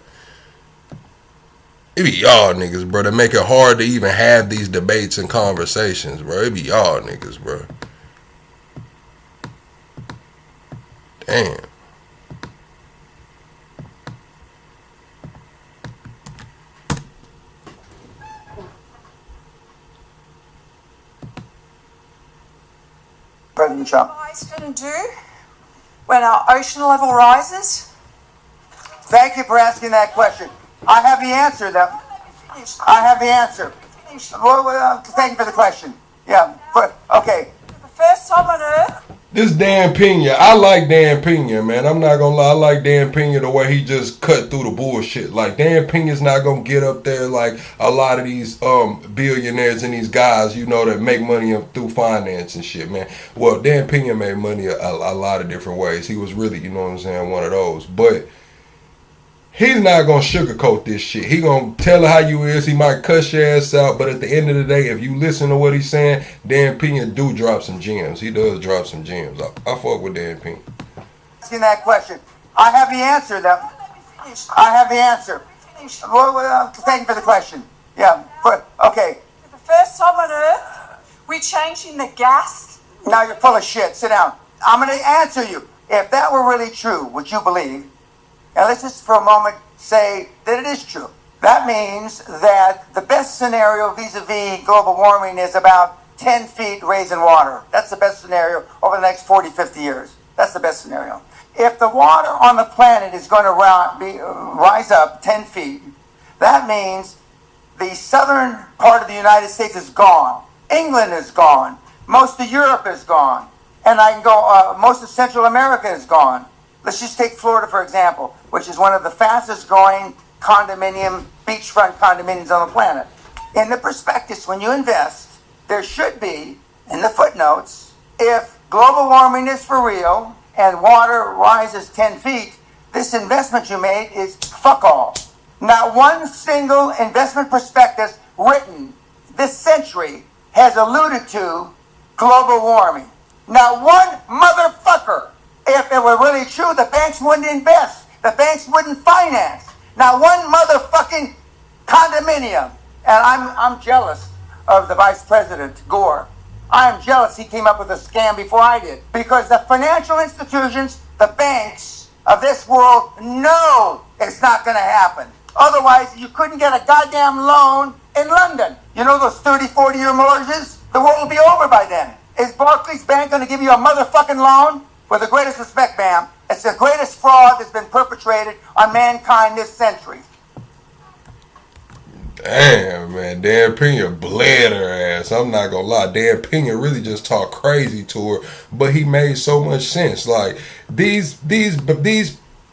It be y'all niggas, bro, that make it hard to even have these debates and conversations, bro. It be y'all niggas, bro. Damn. President Trump. What is going to do when our ocean level rises? Thank you for asking that question. I have the answer, though. I have the answer. Well, thank you for the question. Yeah. Okay. For the first time on Earth. This Dan Pena, I like Dan Pena, man. I'm not gonna lie, I like Dan Pena the way he just cut through the bullshit. Like, Dan Pena's not gonna get up there like a lot of these billionaires and these guys, you know, that make money through finance and shit, man. Well, Dan Pena made money a lot of different ways. He was really, you know what I'm saying, one of those. But he's not going to sugarcoat this shit. He going to tell her how you is. He might cuss your ass out. But at the end of the day, if you listen to what he's saying, Dan Pena do drop some gems. He does drop some gems. I fuck with Dan Pena. Asking that question. I have the answer, though. I have the answer. Well, thank you for the question. Yeah. Okay. For the first time on Earth, we're changing the gas. Now you're full of shit. Sit down. I'm going to answer you. If that were really true, would you believe? Now let's just for a moment say that it is true. That means that the best scenario vis-a-vis global warming is about 10 feet raising water. That's the best scenario over the next 40, 50 years. That's the best scenario. If the water on the planet is going to rise up 10 feet, that means the southern part of the United States is gone. England is gone. Most of Europe is gone. And I can go, most of Central America is gone. Let's just take Florida, for example, which is one of the fastest growing beachfront condominiums on the planet. In the prospectus, when you invest, there should be, in the footnotes, if global warming is for real and water rises 10 feet, this investment you made is fuck all. Not one single investment prospectus written this century has alluded to global warming. Not one motherfucker. If it were really true, the banks wouldn't invest. The banks wouldn't finance. Not one motherfucking condominium. And I'm jealous of the Vice President, Gore. I am jealous he came up with a scam before I did. Because the financial institutions, the banks of this world know it's not going to happen. Otherwise, you couldn't get a goddamn loan in London. You know those 30, 40-year mortgages? The world will be over by then. Is Barclays Bank going to give you a motherfucking loan? With the greatest respect, ma'am, it's the greatest fraud that's been perpetrated on mankind this century. Damn, man, Dan Pena bled her ass. I'm not gonna lie, Dan Pena really just talked crazy to her, but he made so much sense. Like these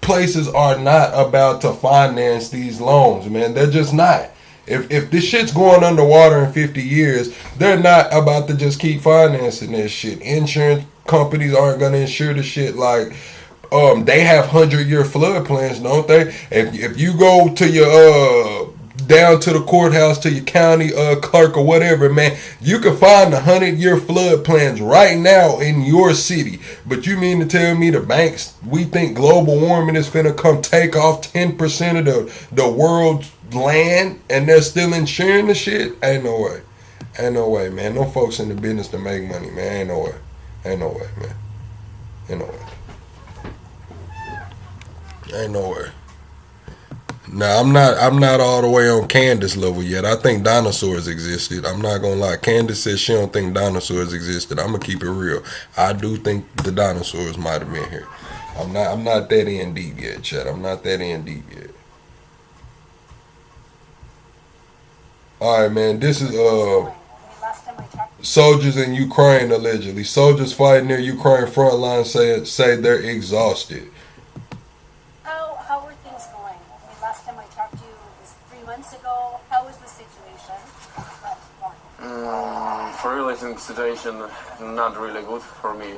places are not about to finance these loans, man. They're just not. If this shit's going underwater in 50 years, they're not about to just keep financing this shit. Insurance companies aren't gonna insure the shit. Like they have 100-year flood plans, don't they? If you go to your down to the courthouse, to your county clerk or whatever, man, you can find the 100-year flood plans right now in your city. But you mean to tell me the banks, we think global warming is finna come take off 10% of the world's land and they're still insuring the shit? Ain't no way. Ain't no way, man. No folks in the business to make money, man. Ain't no way. Ain't no way, man. Ain't no way. Ain't no way. Now I'm not all the way on Candace level yet. I think dinosaurs existed. I'm not gonna lie. Candace says she don't think dinosaurs existed. I'm gonna keep it real. I do think the dinosaurs might have been here. I'm not that in deep yet, Chad. I'm not that in deep yet. Alright, man, this is soldiers in Ukraine allegedly. Soldiers fighting near Ukraine front line say they're exhausted. How are things going? I mean, last time I talked to you was 3 months ago. How is the situation? For real, I think situation not really good for me.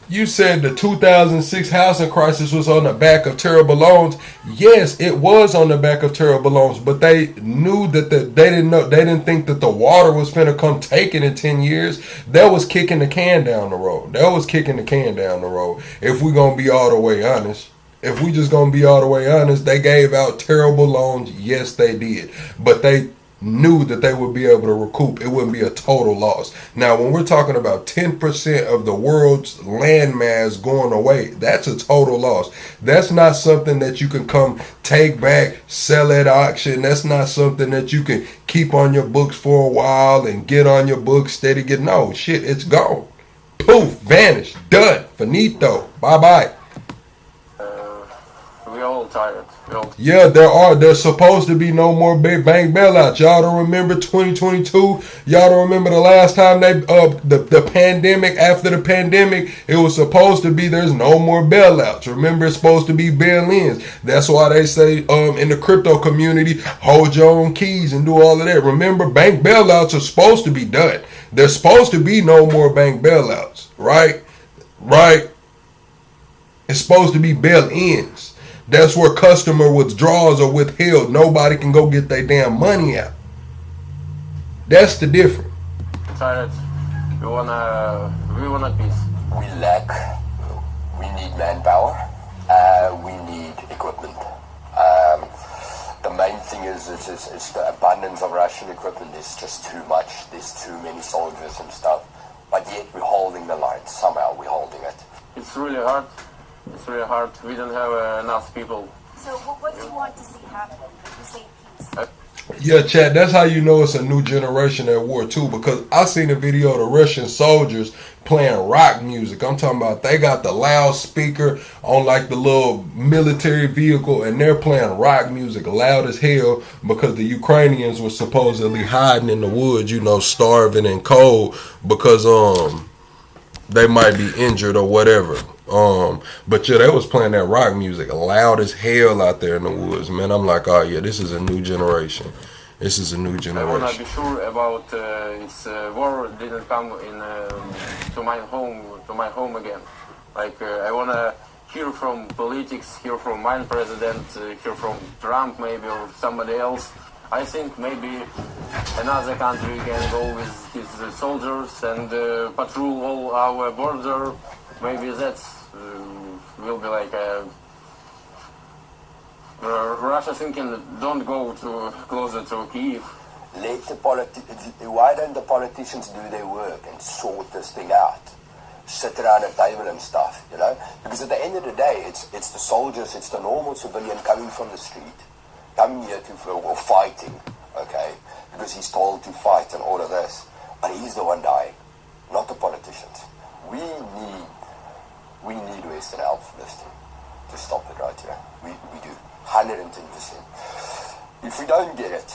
You said the 2006 housing crisis was on the back of terrible loans. Yes, it was on the back of terrible loans, but they knew that they didn't think that the water was finna come taking in 10 years. That was kicking the can down the road. That was kicking the can down the road. If we gonna be all the way honest. If we just gonna be all the way honest, they gave out terrible loans. Yes, they did. But they knew that they would be able to recoup. It wouldn't be a total loss. Now, when we're talking about 10% of the world's landmass going away, that's a total loss. That's not something that you can come take back, sell at auction. That's not something that you can keep on your books for a while and get on your books steady. No, shit, it's gone. Poof, vanished, done, finito, bye-bye. We're all tired. Yeah, there's supposed to be no more big bank bailouts. Y'all don't remember 2022? Y'all don't remember the last time the pandemic, after the pandemic, it was supposed to be there's no more bailouts. Remember, it's supposed to be bail-ins. That's why they say in the crypto community, hold your own keys and do all of that. Remember, bank bailouts are supposed to be done. There's supposed to be no more bank bailouts, right? Right? It's supposed to be bail-ins. That's where customer withdrawals are withheld. Nobody can go get their damn money out. That's the difference. Tired. We wanna peace. We need manpower. We need equipment. The main thing is the abundance of Russian equipment. There's just too much. There's too many soldiers and stuff. But yet we're holding the line. Somehow we're holding it. It's really hard. It's really hard. We don't have enough people. So what do you want to see happen? You say peace. Yeah, Chad, that's how you know it's a new generation at war too, because I seen a video of the Russian soldiers playing rock music. I'm talking about they got the loudspeaker on like the little military vehicle and they're playing rock music loud as hell because the Ukrainians were supposedly hiding in the woods, you know, starving and cold because they might be injured or whatever. But yeah, they was playing that rock music loud as hell out there in the woods, man. I'm like, oh yeah, this is a new generation. This is a new generation. I wanna be sure about its war didn't come in to my home again. Like I wanna hear from politics, hear from my president, hear from Trump maybe or somebody else. I think maybe another country can go with his soldiers and patrol all our border. Maybe that will be like Russia thinking don't go to closer to Kiev. Why don't the politicians do their work and sort this thing out? Sit around a table and stuff, you know? Because at the end of the day, it's the soldiers, it's the normal civilian coming from the street, coming here or fighting, okay? Because he's told to fight and all of this. But he's the one dying, not the politicians. We need Western help for this thing, to stop it right here. We do, 110%. If we don't get it,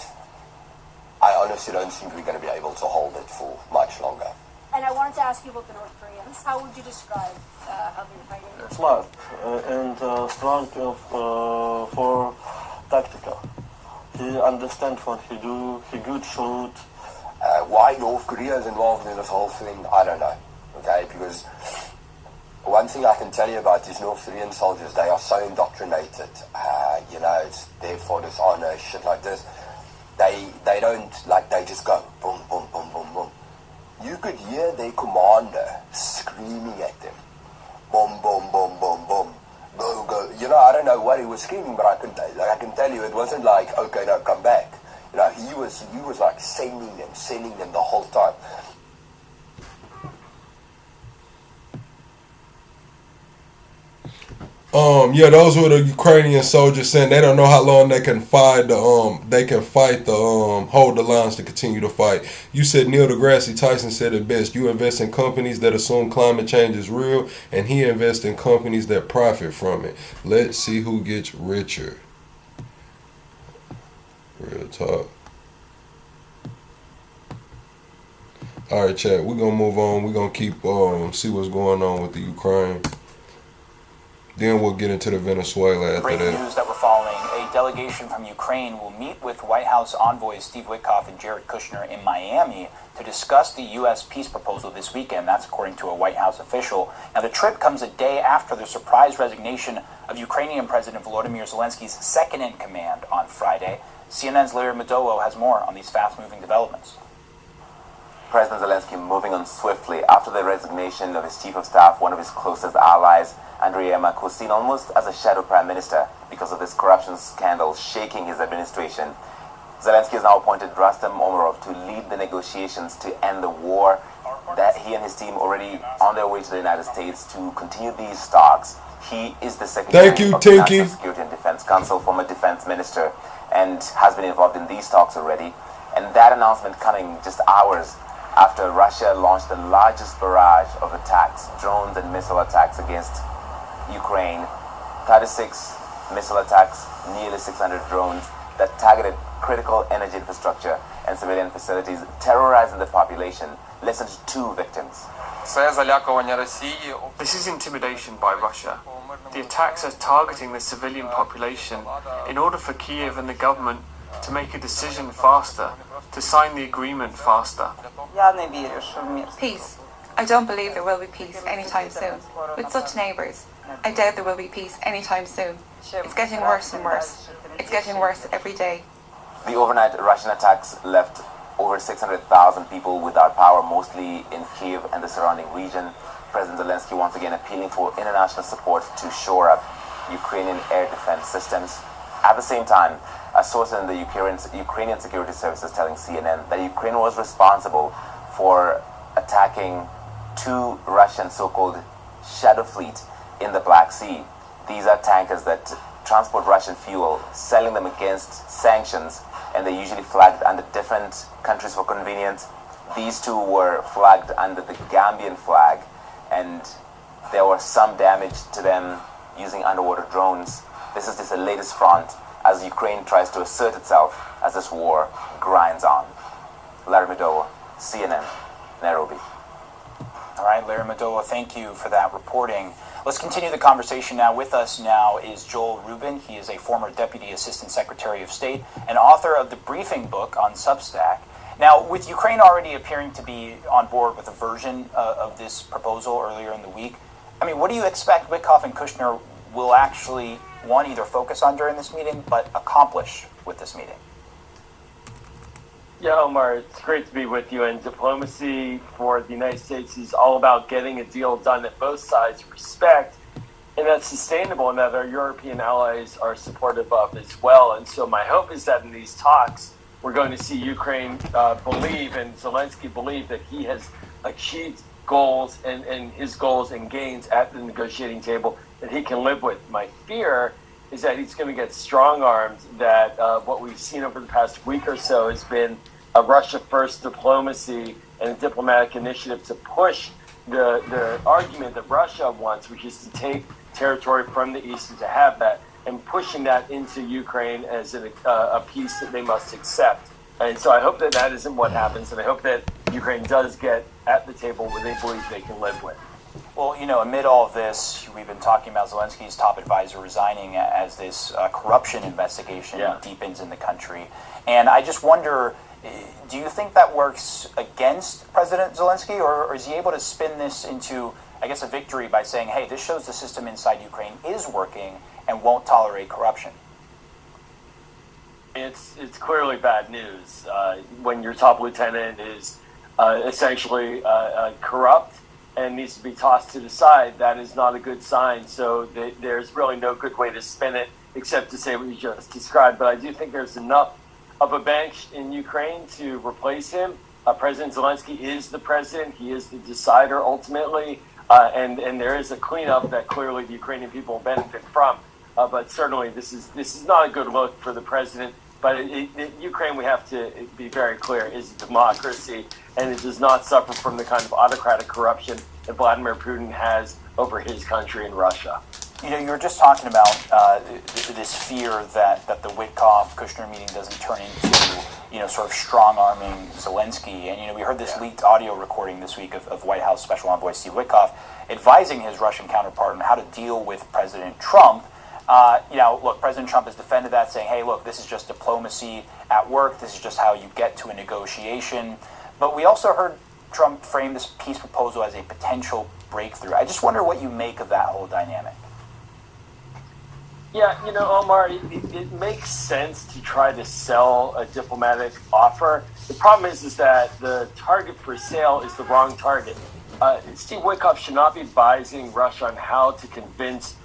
I honestly don't think we're going to be able to hold it for much longer. And I wanted to ask you about the North Koreans. How would you describe how they're fighting? Smart and strong for tactical. He understands what he do. He good shoot. Why North Korea is involved in this whole thing, I don't know. Okay, because one thing I can tell you about these North Korean soldiers, they are so indoctrinated. You know, it's their for dishonor, shit like this. They don't, like, they just go boom, boom, boom, boom, boom. You could hear their commander screaming at them. Boom, boom, boom, boom, boom. Go, go. You know, I don't know what he was screaming, but I can tell you it wasn't like, okay, no, come back. You know, he was like sending them the whole time. Yeah, those were the Ukrainian soldiers saying they don't know how long they can fight hold the lines to continue to fight. You said Neil deGrasse Tyson said it best. You invest in companies that assume climate change is real, and he invests in companies that profit from it. Let's see who gets richer. Real talk. All right, chat. We're gonna move on. We're gonna keep see what's going on with the Ukraine. Then we'll get into the Venezuela after Breaking that. news that we're following. A delegation from Ukraine will meet with White House envoys Steve Witkoff and Jared Kushner in Miami to discuss the U.S. peace proposal this weekend. That's according to a White House official. Now, the trip comes a day after the surprise resignation of Ukrainian President Volodymyr Zelensky's second-in-command on Friday. CNN's Larry Maduro has more on these fast-moving developments. President Zelensky moving on swiftly after the resignation of his chief of staff, one of his closest allies, Andriy Yermak, who's seen almost as a shadow prime minister because of this corruption scandal shaking his administration. Zelensky has now appointed Rustem Umerov to lead the negotiations to end the war. That he and his team already on their way to the United States to continue these talks. He is the Secretary of the National Security and Defense Council, former defense minister, and has been involved in these talks already. And that announcement coming just hours after Russia launched the largest barrage of attacks, drones and missile attacks against Ukraine. 36 missile attacks, nearly 600 drones that targeted critical energy infrastructure and civilian facilities, terrorizing the population. Less than 2 victims. This is intimidation by Russia. The attacks are targeting the civilian population in order for Kiev and the government to make a decision faster, to sign the agreement faster. Peace. I don't believe there will be peace anytime soon. With such neighbours, I doubt there will be peace anytime soon. It's getting worse and worse. It's getting worse every day. The overnight Russian attacks left over 600,000 people without power, mostly in Kiev and the surrounding region. President Zelensky once again appealing for international support to shore up Ukrainian air defense systems. At the same time, a source in the Ukrainian security services telling CNN that Ukraine was responsible for attacking 2 Russian so-called shadow fleet in the Black Sea. These are tankers that transport Russian fuel, selling them against sanctions, and they're usually flagged under different countries for convenience. These 2 were flagged under the Gambian flag, and there was some damage to them using underwater drones. This is just the latest front as Ukraine tries to assert itself as this war grinds on. Larry Maduro, CNN, Nairobi. All right, Larry Maduro, thank you for that reporting. Let's continue the conversation now. With us now is Joel Rubin. He is a former Deputy Assistant Secretary of State and author of the briefing book on Substack. Now, with Ukraine already appearing to be on board with a version of this proposal earlier in the week, I mean, what do you expect Witkoff and Kushner will actually, one, either focus on during this meeting, but accomplish with this meeting? Yeah, Omar, it's great to be with you. And diplomacy for the United States is all about getting a deal done that both sides respect and that's sustainable and that our European allies are supportive of as well. And so my hope is that in these talks, we're going to see Ukraine believe and Zelensky believe that he has achieved goals and his goals and gains at the negotiating table that he can live with. My fear is that he's going to get strong-armed, that what we've seen over the past week or so has been a Russia-first diplomacy and a diplomatic initiative to push the argument that Russia wants, which is to take territory from the east and to have that, and pushing that into Ukraine as a piece that they must accept. And so I hope that that isn't what happens, and I hope that Ukraine does get at the table where they believe they can live with. Well, amid all of this, we've been talking about Zelensky's top advisor resigning as this corruption investigation deepens in the country. And I just wonder, do you think that works against President Zelensky, or is he able to spin this into, I guess, a victory by saying, hey, this shows the system inside Ukraine is working and won't tolerate corruption? It's clearly bad news when your top lieutenant is essentially corrupt and needs to be tossed to the side. That is not a good sign. So there's really no good way to spin it except to say what you just described. But I do think there's enough of a bench in Ukraine to replace him. President Zelensky is the president. He is the decider ultimately. And there is a cleanup that clearly the Ukrainian people will benefit from. But certainly this is not a good look for the president. But Ukraine, we have to be very clear, is a democracy, and it does not suffer from the kind of autocratic corruption that Vladimir Putin has over his country in Russia. You were just talking about this fear that the Witkoff-Kushner meeting doesn't turn into, sort of strong-arming Zelensky. And, we heard this leaked audio recording this week of White House Special Envoy Steve Witkoff advising his Russian counterpart on how to deal with President Trump. Look, President Trump has defended that, saying, hey, look, this is just diplomacy at work. This is just how you get to a negotiation. But we also heard Trump frame this peace proposal as a potential breakthrough. I just wonder what you make of that whole dynamic. Yeah, Omar, it makes sense to try to sell a diplomatic offer. The problem is that the target for sale is the wrong target. Steve Witkoff should not be advising Russia on how to convince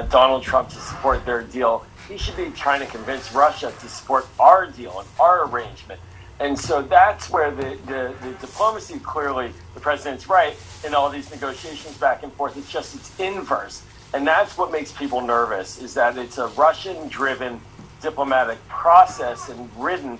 Donald Trump to support their deal. He should be trying to convince Russia to support our deal and our arrangement. And so that's where the diplomacy, clearly, the president's right in all these negotiations back and forth. It's inverse. And that's what makes people nervous, is that it's a Russian-driven diplomatic process and written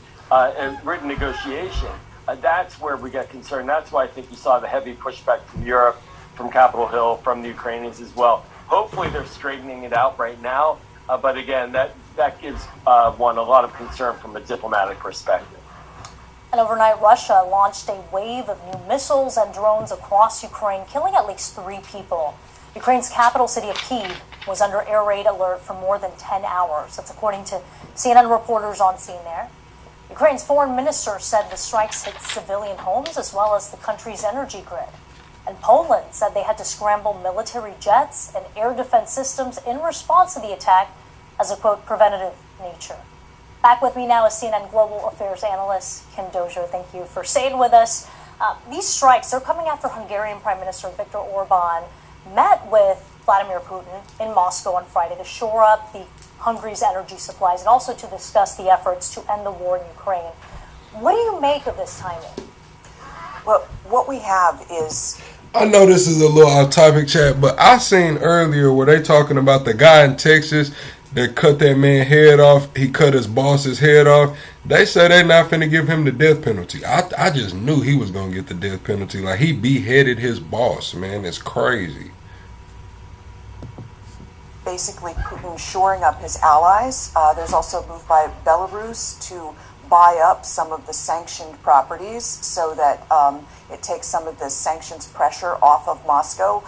negotiation. That's where we get concerned. That's why I think you saw the heavy pushback from Europe, from Capitol Hill, from the Ukrainians as well. Hopefully they're straightening it out right now. But again, that gives one a lot of concern from a diplomatic perspective. And overnight, Russia launched a wave of new missiles and drones across Ukraine, killing at least 3 people. Ukraine's capital city of Kyiv was under air raid alert for more than 10 hours. That's according to CNN reporters on scene there. Ukraine's foreign minister said the strikes hit civilian homes as well as the country's energy grid. And Poland said they had to scramble military jets and air defense systems in response to the attack as a, quote, preventative nature. Back with me now is CNN Global Affairs analyst Kim Dozier. Thank you for staying with us. These strikes, they're coming after Hungarian Prime Minister Viktor Orban met with Vladimir Putin in Moscow on Friday to shore up Hungary's energy supplies and also to discuss the efforts to end the war in Ukraine. What do you make of this timing? Well, what we have is... I know this is a little off-topic chat, but I seen earlier where they talking about the guy in Texas that cut that man's head off. He cut his boss's head off. They say they're not finna give him the death penalty. I just knew he was gonna get the death penalty. Like, he beheaded his boss, man. It's crazy. Basically, Putin shoring up his allies. There's also a move by Belarus to buy up some of the sanctioned properties so that it takes some of the sanctions pressure off of Moscow.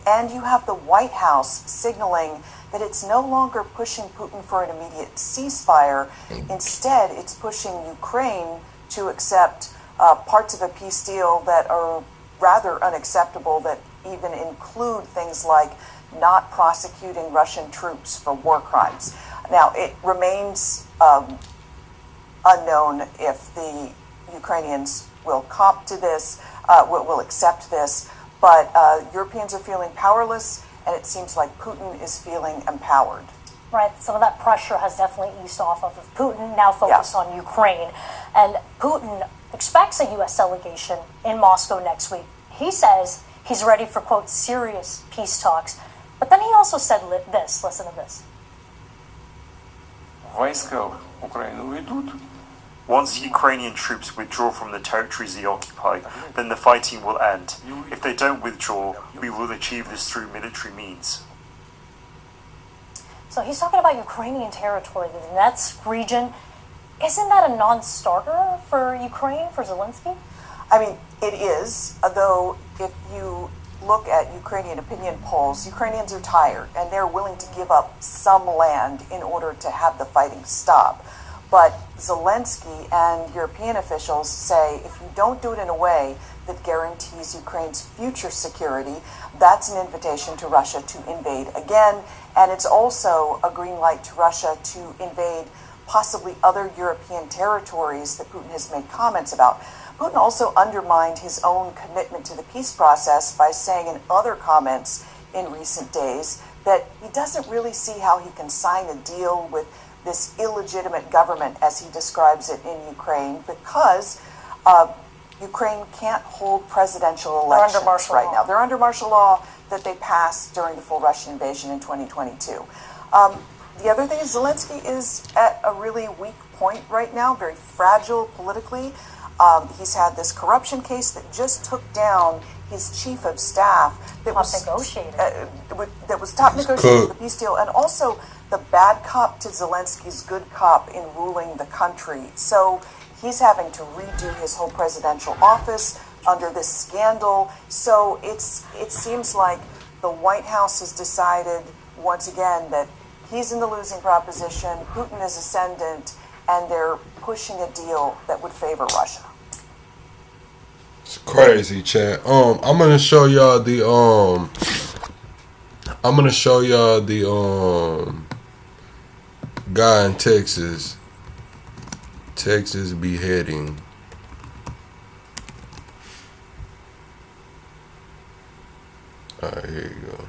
And you have the White House signaling that it's no longer pushing Putin for an immediate ceasefire. Instead, it's pushing Ukraine to accept parts of a peace deal that are rather unacceptable, that even include things like not prosecuting Russian troops for war crimes. Now, it remains unknown if the Ukrainians will cop to this, will accept this. But Europeans are feeling powerless, and it seems like Putin is feeling empowered. Right, some of that pressure has definitely eased off of Putin, now focused on Ukraine. And Putin expects a U.S. delegation in Moscow next week. He says he's ready for, quote, serious peace talks. But then he also said this, listen to this. Once Ukrainian troops withdraw from the territories they occupy, then the fighting will end. If they don't withdraw, we will achieve this through military means. So he's talking about Ukrainian territory, the Donetsk region. Isn't that a non-starter for Ukraine, for Zelensky? I mean, it is, though if you look at Ukrainian opinion polls, Ukrainians are tired and they're willing to give up some land in order to have the fighting stop. But Zelensky and European officials say if you don't do it in a way that guarantees Ukraine's future security, that's an invitation to Russia to invade again. And it's also a green light to Russia to invade possibly other European territories that Putin has made comments about. Putin also undermined his own commitment to the peace process by saying in other comments in recent days that he doesn't really see how he can sign a deal with this illegitimate government, as he describes it, in Ukraine, because Ukraine can't hold presidential elections right now. They're under martial law that they passed during the full Russian invasion in 2022. The other thing is Zelensky is at a really weak point right now, very fragile politically. He's had this corruption case that just took down his chief of staff that was top negotiator for the peace deal, and also the bad cop to Zelensky's good cop in ruling the country. So he's having to redo his whole presidential office under this scandal. So it seems like the White House has decided once again that he's in the losing proposition, Putin is ascendant, and they're pushing a deal that would favor Russia. It's crazy, chat. I'm gonna show y'all the guy in Texas beheading. Alright, here you go.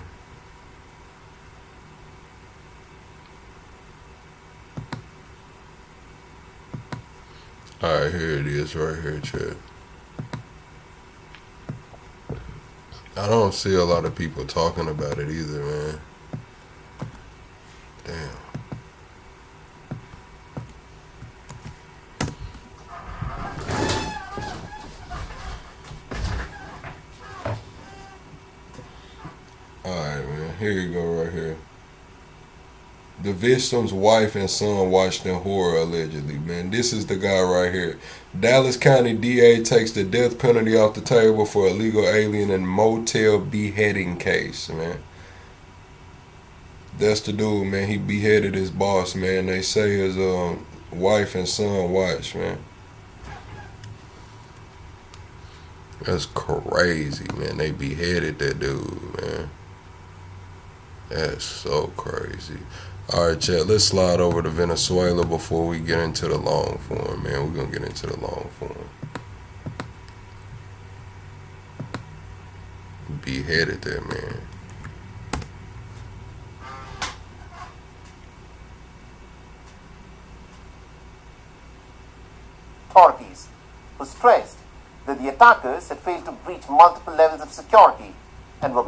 Alright, here it is right here, chat. I don't see a lot of people talking about it either, man. Damn. Alright, man. Here you go right here. The victim's wife and son watched in horror, allegedly, man. This is the guy right here. Dallas County DA takes the death penalty off the table for illegal alien and motel beheading case, man. That's the dude, man. He beheaded his boss, man. They say his wife and son watched, man. That's crazy, man. They beheaded that dude, man. That's so crazy. Alright, chat, let's slide over to Venezuela before we get into the long form, man. We're going to get into the long form. Beheaded that man. Authorities who stressed that the attackers had failed to breach multiple levels of security and were...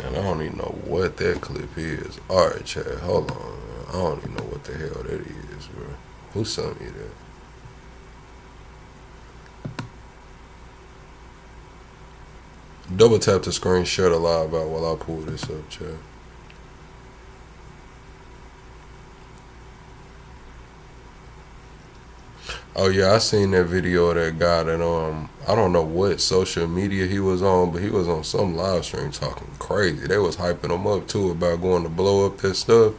Man, I don't even know what that clip is. Alright, chat, hold on, man. I don't even know what the hell that is, bro. Who sent me that? Double tap the screen, share the live out while I pull this up, chat. Oh yeah, I seen that video of that guy that I don't know what social media he was on, but he was on some live stream talking crazy. They was hyping him up too about going to blow up that stuff,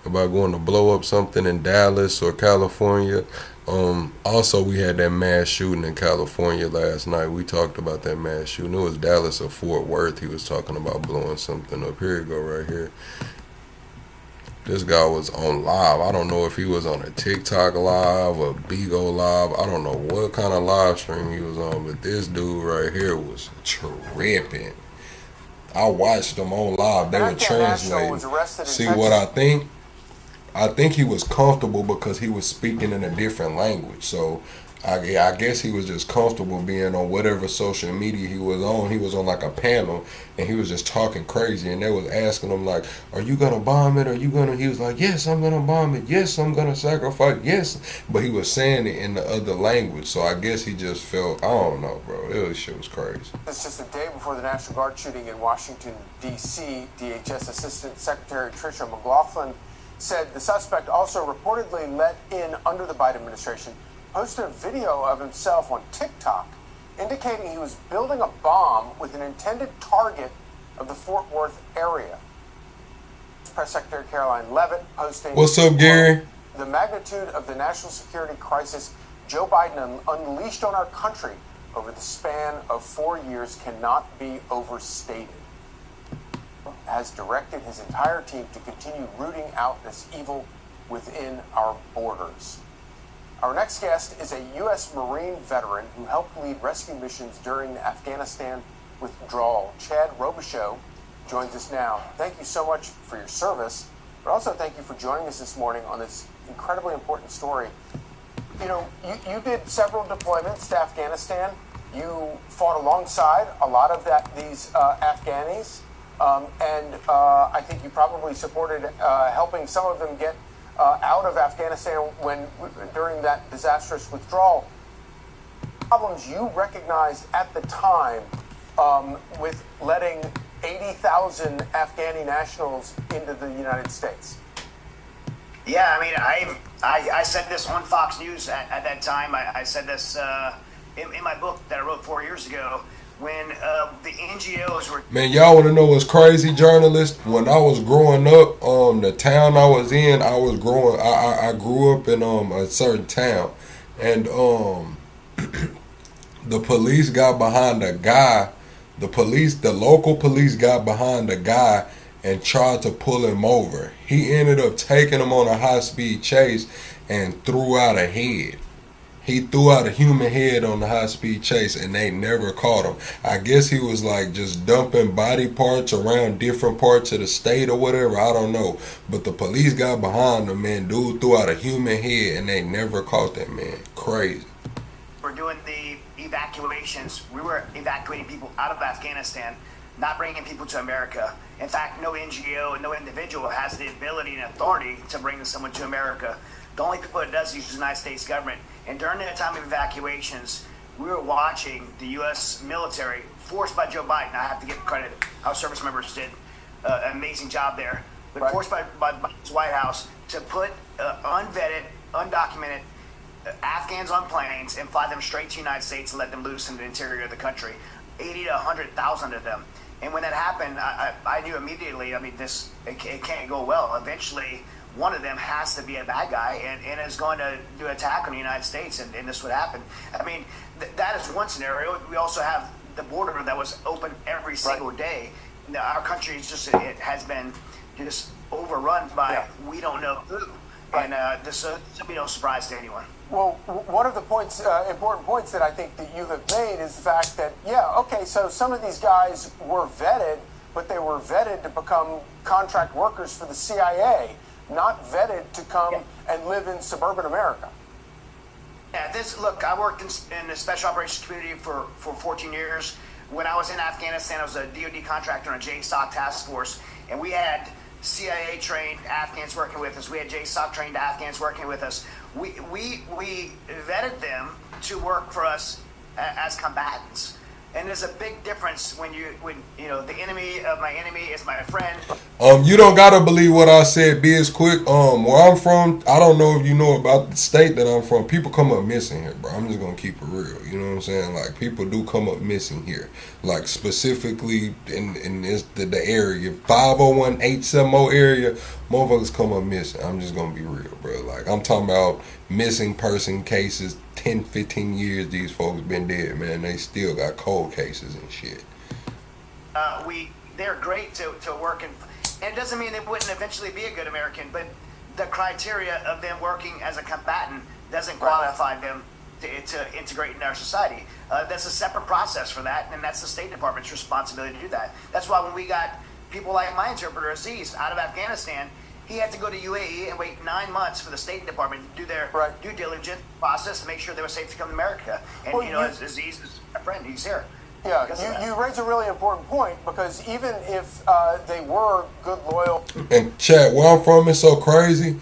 about going to blow up something in Dallas or California. Also we had that mass shooting in California last night. We talked about that mass shooting. It was Dallas or Fort Worth. He was talking about blowing something up. Here you go right here. This guy was on live. I don't know if he was on a TikTok live or Bigo live. I don't know what kind of live stream he was on, but this dude right here was tripping. I watched them on live. They were translating. See what I think? I think he was comfortable because he was speaking in a different language. So I guess he was just comfortable being on whatever social media he was on. He was on like a panel and he was just talking crazy, and they was asking him like, are you gonna bomb it? He was like, yes, I'm gonna bomb it. Yes, I'm gonna sacrifice. Yes. But he was saying it in the other language. So I guess he just felt, I don't know, bro. This shit was crazy. It's just a day before the National Guard shooting in Washington, D.C. DHS Assistant Secretary Tricia McLaughlin said the suspect also reportedly let in under the Biden administration, posted a video of himself on TikTok indicating he was building a bomb with an intended target of the Fort Worth area. Press Secretary Caroline Leavitt posting, what's up, Gary? The magnitude of the national security crisis Joe Biden unleashed on our country over the span of 4 years cannot be overstated. Has directed his entire team to continue rooting out this evil within our borders. Our next guest is a U.S. Marine veteran who helped lead rescue missions during the Afghanistan withdrawal. Chad Robichaux joins us now. Thank you so much for your service, but also thank you for joining us this morning on this incredibly important story. You know, you did several deployments to Afghanistan. You fought alongside a lot of these Afghanis, and I think you probably supported helping some of them get out of Afghanistan during that disastrous withdrawal. Problems you recognized at the time with letting 80,000 Afghani nationals into the United States. Yeah, I mean, I said this on Fox News at that time. I said this in my book that I wrote 4 years ago when the NGOs were... Man, y'all want to know what's crazy, journalist? When I was growing up, the town I was in, I grew up in a certain town, and the police got behind a guy. The local police got behind a guy and tried to pull him over. He ended up taking him on a high-speed chase and threw out a head. He threw out a human head on the high-speed chase, and they never caught him. I guess he was like just dumping body parts around different parts of the state or whatever. I don't know. But the police got behind him, man. Dude threw out a human head, and they never caught that man. Crazy. We're doing the evacuations. We were evacuating people out of Afghanistan, not bringing people to America. In fact, no NGO and no individual has the ability and authority to bring someone to America. The only people that does is the United States government. And during that time of evacuations, we were watching the U.S. military, forced by Joe Biden. I have to give credit. Our service members did an amazing job there. But forced by Biden's White House to put unvetted, undocumented Afghans on planes and fly them straight to the United States and let them loose in the interior of the country. 80 to 100,000 of them. And when that happened, I knew immediately, I mean, it can't go well. Eventually, one of them has to be a bad guy and is going to do an attack on the United States, and this would happen. I mean, that is one scenario. We also have the border that was open every single day. Our country is just, it has been just overrun by we don't know who. And this should be no surprise to anyone. Well, one of the points, important points that I think that you have made is the fact that, so some of these guys were vetted, but they were vetted to become contract workers for the CIA, not vetted to come and live in suburban America. Yeah, look, I worked in the special operations community for 14 years. When I was in Afghanistan, I was a DoD contractor on a JSOC task force, and we had CIA-trained Afghans working with us. We had JSOC-trained Afghans working with us. We vetted them to work for us as combatants. And there's a big difference when the enemy of my enemy is my friend. You don't gotta believe what I said. Be as quick. Where I'm from, I don't know if you know about the state that I'm from. People come up missing here, bro. I'm just gonna keep it real. You know what I'm saying? Like, people do come up missing here. Like, specifically in the area, 501 870 area, motherfuckers come up missing. I'm just gonna be real, bro. Like, I'm talking about missing person cases. 10, 15 years these folks been dead, man. They still got cold cases and shit. They're great to work in. And it doesn't mean they wouldn't eventually be a good American, but the criteria of them working as a combatant doesn't qualify them to integrate in our society. That's a separate process for that, and that's the State Department's responsibility to do that. That's why when we got people like my interpreter, Aziz, out of Afghanistan, he had to go to UAE and wait 9 months for the State Department to do their due diligence process to make sure they were safe to come to America. And, well, Aziz is a friend. He's here. Yeah, you raise a really important point, because even if they were good, loyal... And chat, where I'm from, it's so crazy.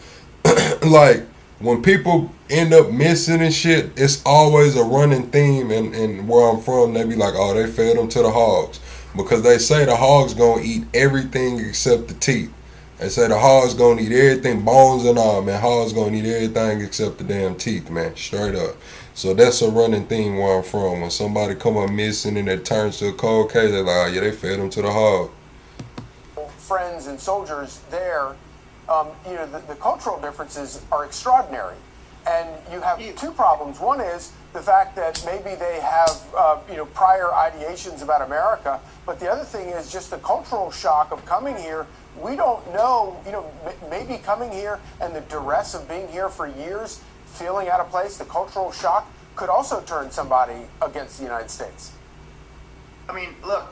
Like, when people end up missing and shit, it's always a running theme. And where I'm from, they be like, oh, they fed them to the hogs. Because they say the hogs gonna eat everything except the teeth. They say the hogs gonna eat everything, bones and all, man. Hogs gonna eat everything except the damn teeth, man. Straight up. So that's a running theme where I'm from. When somebody come up missing and it turns to a cold case, they're like, oh, yeah, they fed them to the hog. Friends and soldiers there, the cultural differences are extraordinary. And you have two problems. One is the fact that maybe they have, prior ideations about America. But the other thing is just the cultural shock of coming here. We don't know, maybe coming here and the duress of being here for years, feeling out of place, the cultural shock could also turn somebody against the United States. I mean, look,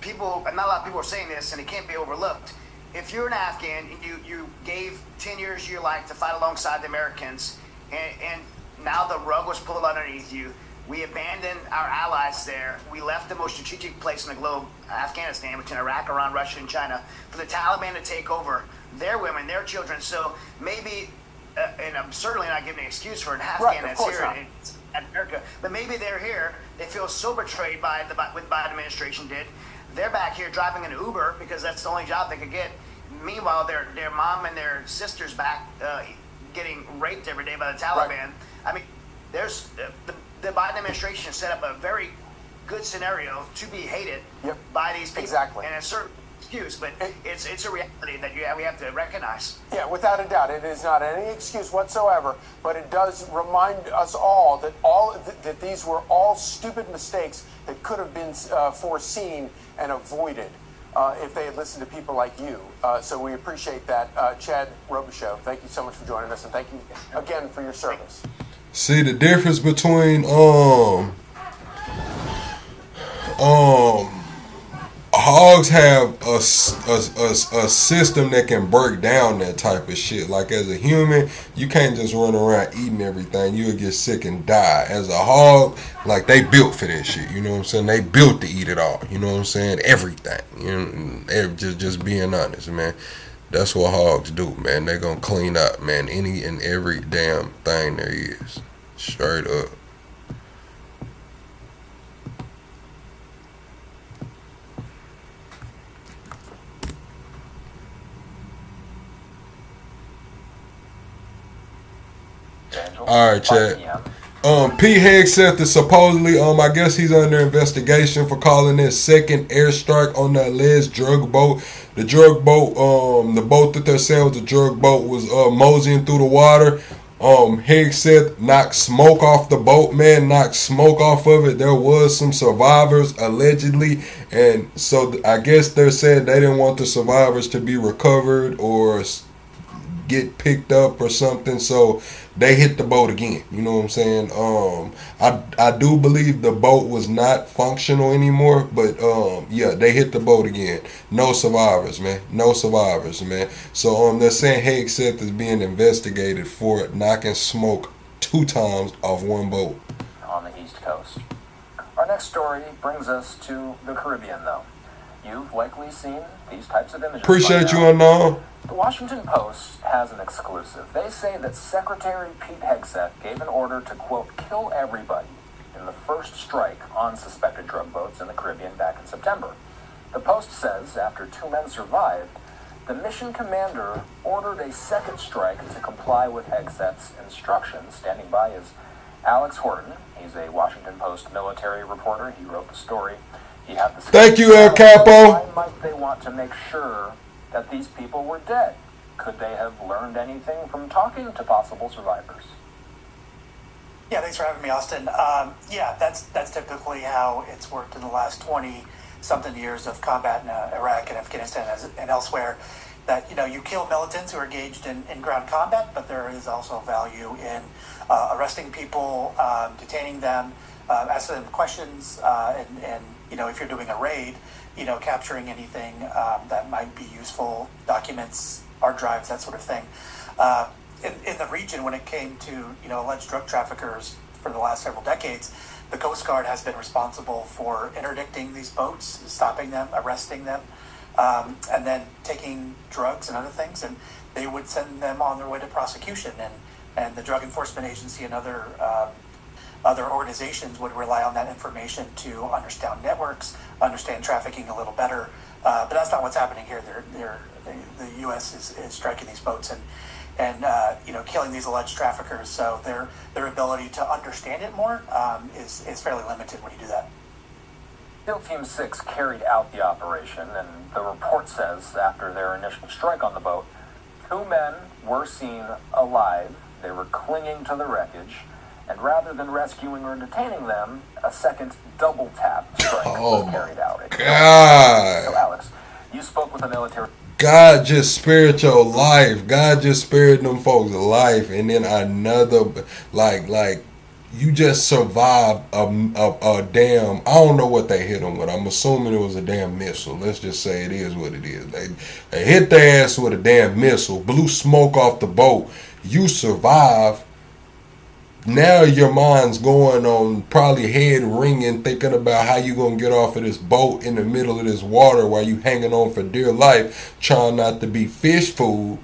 not a lot of people are saying this, and it can't be overlooked. If you're an Afghan and you gave 10 years of your life to fight alongside the Americans, and now the rug was pulled underneath you, we abandoned our allies there. We left the most strategic place in the globe, Afghanistan, between Iraq, Iran, Russia, and China, for the Taliban to take over their women, their children. So maybe, and I'm certainly not giving an excuse for an Afghan that's here in America, but maybe they're here. They feel so betrayed by what the Biden administration did. They're back here driving an Uber because that's the only job they could get. Meanwhile, their mom and their sister's back getting raped every day by the Taliban. Right. I mean, there's the Biden administration set up a very good scenario to be hated by these people. Exactly. And it's certain excuse, but it's a reality that we have to recognize. Yeah, without a doubt, it is not any excuse whatsoever. But it does remind us all that these were all stupid mistakes that could have been foreseen and avoided if they had listened to people like you. So we appreciate that, Chad Robichaux. Thank you so much for joining us, and thank you again for your service. See the difference between hogs have a system that can break down that type of shit. Like, as a human, you can't just run around eating everything. You'll get sick and die. As a hog, like, they built for that shit. You know what I'm saying? They built to eat it all. You know what I'm saying? Everything. Just being honest, man. That's what hogs do, man. They're gonna clean up, man, any and every damn thing there is. Straight up. All right, Chad. Pete Hegseth is supposedly, I guess he's under investigation for calling this second airstrike on that alleged drug boat. The drug boat, the boat that they're saying was a drug boat, was moseying through the water. Hegseth knocked smoke off the boat, man, knocked smoke off of it. There was some survivors, allegedly, and so I guess they're saying they didn't want the survivors to be recovered or get picked up or something, so they hit the boat again. You know what I'm saying? I do believe the boat was not functional anymore, but yeah, they hit the boat again. No survivors, man. No survivors, man. So they're saying Hegseth is being investigated for knocking smoke 2 times off one boat on the East Coast. Our next story brings us to the Caribbean, though. You've likely seen these types of images. Appreciate you, Unknown. The Washington Post has an exclusive. They say that Secretary Pete Hegseth gave an order to, quote, kill everybody in the first strike on suspected drug boats in the Caribbean back in September. The Post says after 2 men survived, the mission commander ordered a second strike to comply with Hegseth's instructions. Standing by is Alex Horton. He's a Washington Post military reporter. He wrote the story. He had the Thank you, El Capo. Why might they want to make sure that these people were dead? Could they have learned anything from talking to possible survivors? Yeah, thanks for having me, Austin. Yeah, that's typically how it's worked in the last 20 something years of combat in Iraq and Afghanistan and elsewhere, that you kill militants who are engaged in ground combat, but there is also value in arresting people, detaining them, asking them questions, and if you're doing a raid, capturing anything that might be useful, documents, hard drives, that sort of thing. In the region, when it came to alleged drug traffickers for the last several decades, the Coast Guard has been responsible for interdicting these boats, stopping them, arresting them, and then taking drugs and other things, and they would send them on their way to prosecution. And the Drug Enforcement Agency and other organizations would rely on that information to understand networks, understand trafficking a little better. But that's not what's happening here. The U.S. is striking these boats and killing these alleged traffickers. So their ability to understand it more is fairly limited when you do that. SEAL Team 6 carried out the operation, and the report says after their initial strike on the boat, 2 men were seen alive. They were clinging to the wreckage, and rather than rescuing or detaining them, a second double tap strike was carried out. God. So Alex, you spoke with the military. God just spared your life. God just spared them folks' life, and then another, like you just survived a damn. I don't know what they hit them with. I'm assuming it was a damn missile. Let's just say it is what it is. They hit their ass with a damn missile, blew smoke off the boat. You survive. Now your mind's going on, probably head ringing, thinking about how you gonna get off of this boat in the middle of this water while you hanging on for dear life, trying not to be fish food.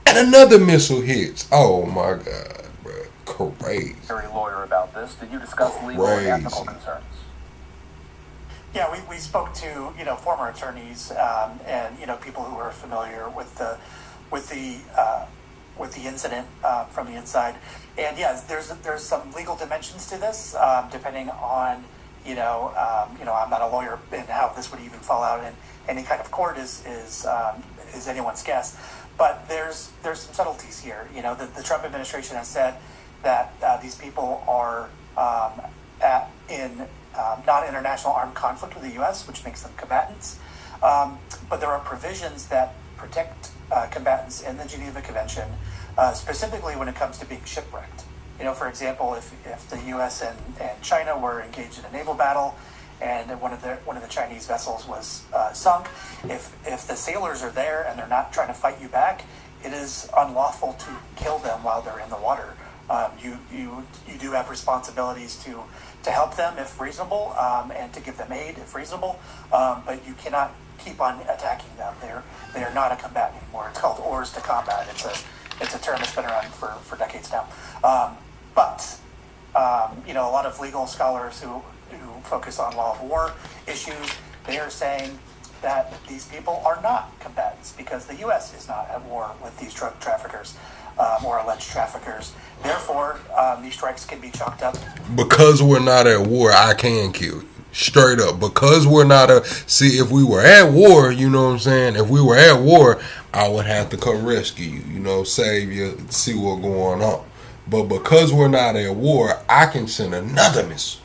And another missile hits. Oh my God, bro, crazy. Lawyer about this. Did you discuss legal and ethical concerns? Yeah, we spoke to former attorneys and people who are familiar with the incident from the inside. And yeah, there's some legal dimensions to this, depending on I'm not a lawyer, and how this would even fall out in any kind of court is anyone's guess. But there's some subtleties here. The Trump administration has said that these people are in non-international armed conflict with the U.S., which makes them combatants. But there are provisions that protect combatants in the Geneva Convention, specifically when it comes to being shipwrecked. For example, if the U.S. and China were engaged in a naval battle, and one of the Chinese vessels was sunk, if the sailors are there and they're not trying to fight you back, it is unlawful to kill them while they're in the water. You do have responsibilities to help them if reasonable, and to give them aid if reasonable, but you cannot keep on attacking them. They are not a combatant anymore. It's called oars to combat. It's a term that's been around for decades now. But a lot of legal scholars who focus on law of war issues, they are saying that these people are not combatants because the U.S. is not at war with these drug traffickers or alleged traffickers. Therefore, these strikes can be chalked up. Because we're not at war, I can kill you. Straight up. Because we're not see, if we were at war, you know what I'm saying? If we were at war, I would have to come rescue you, save you, see what's going on. But because we're not at war, I can send another missile,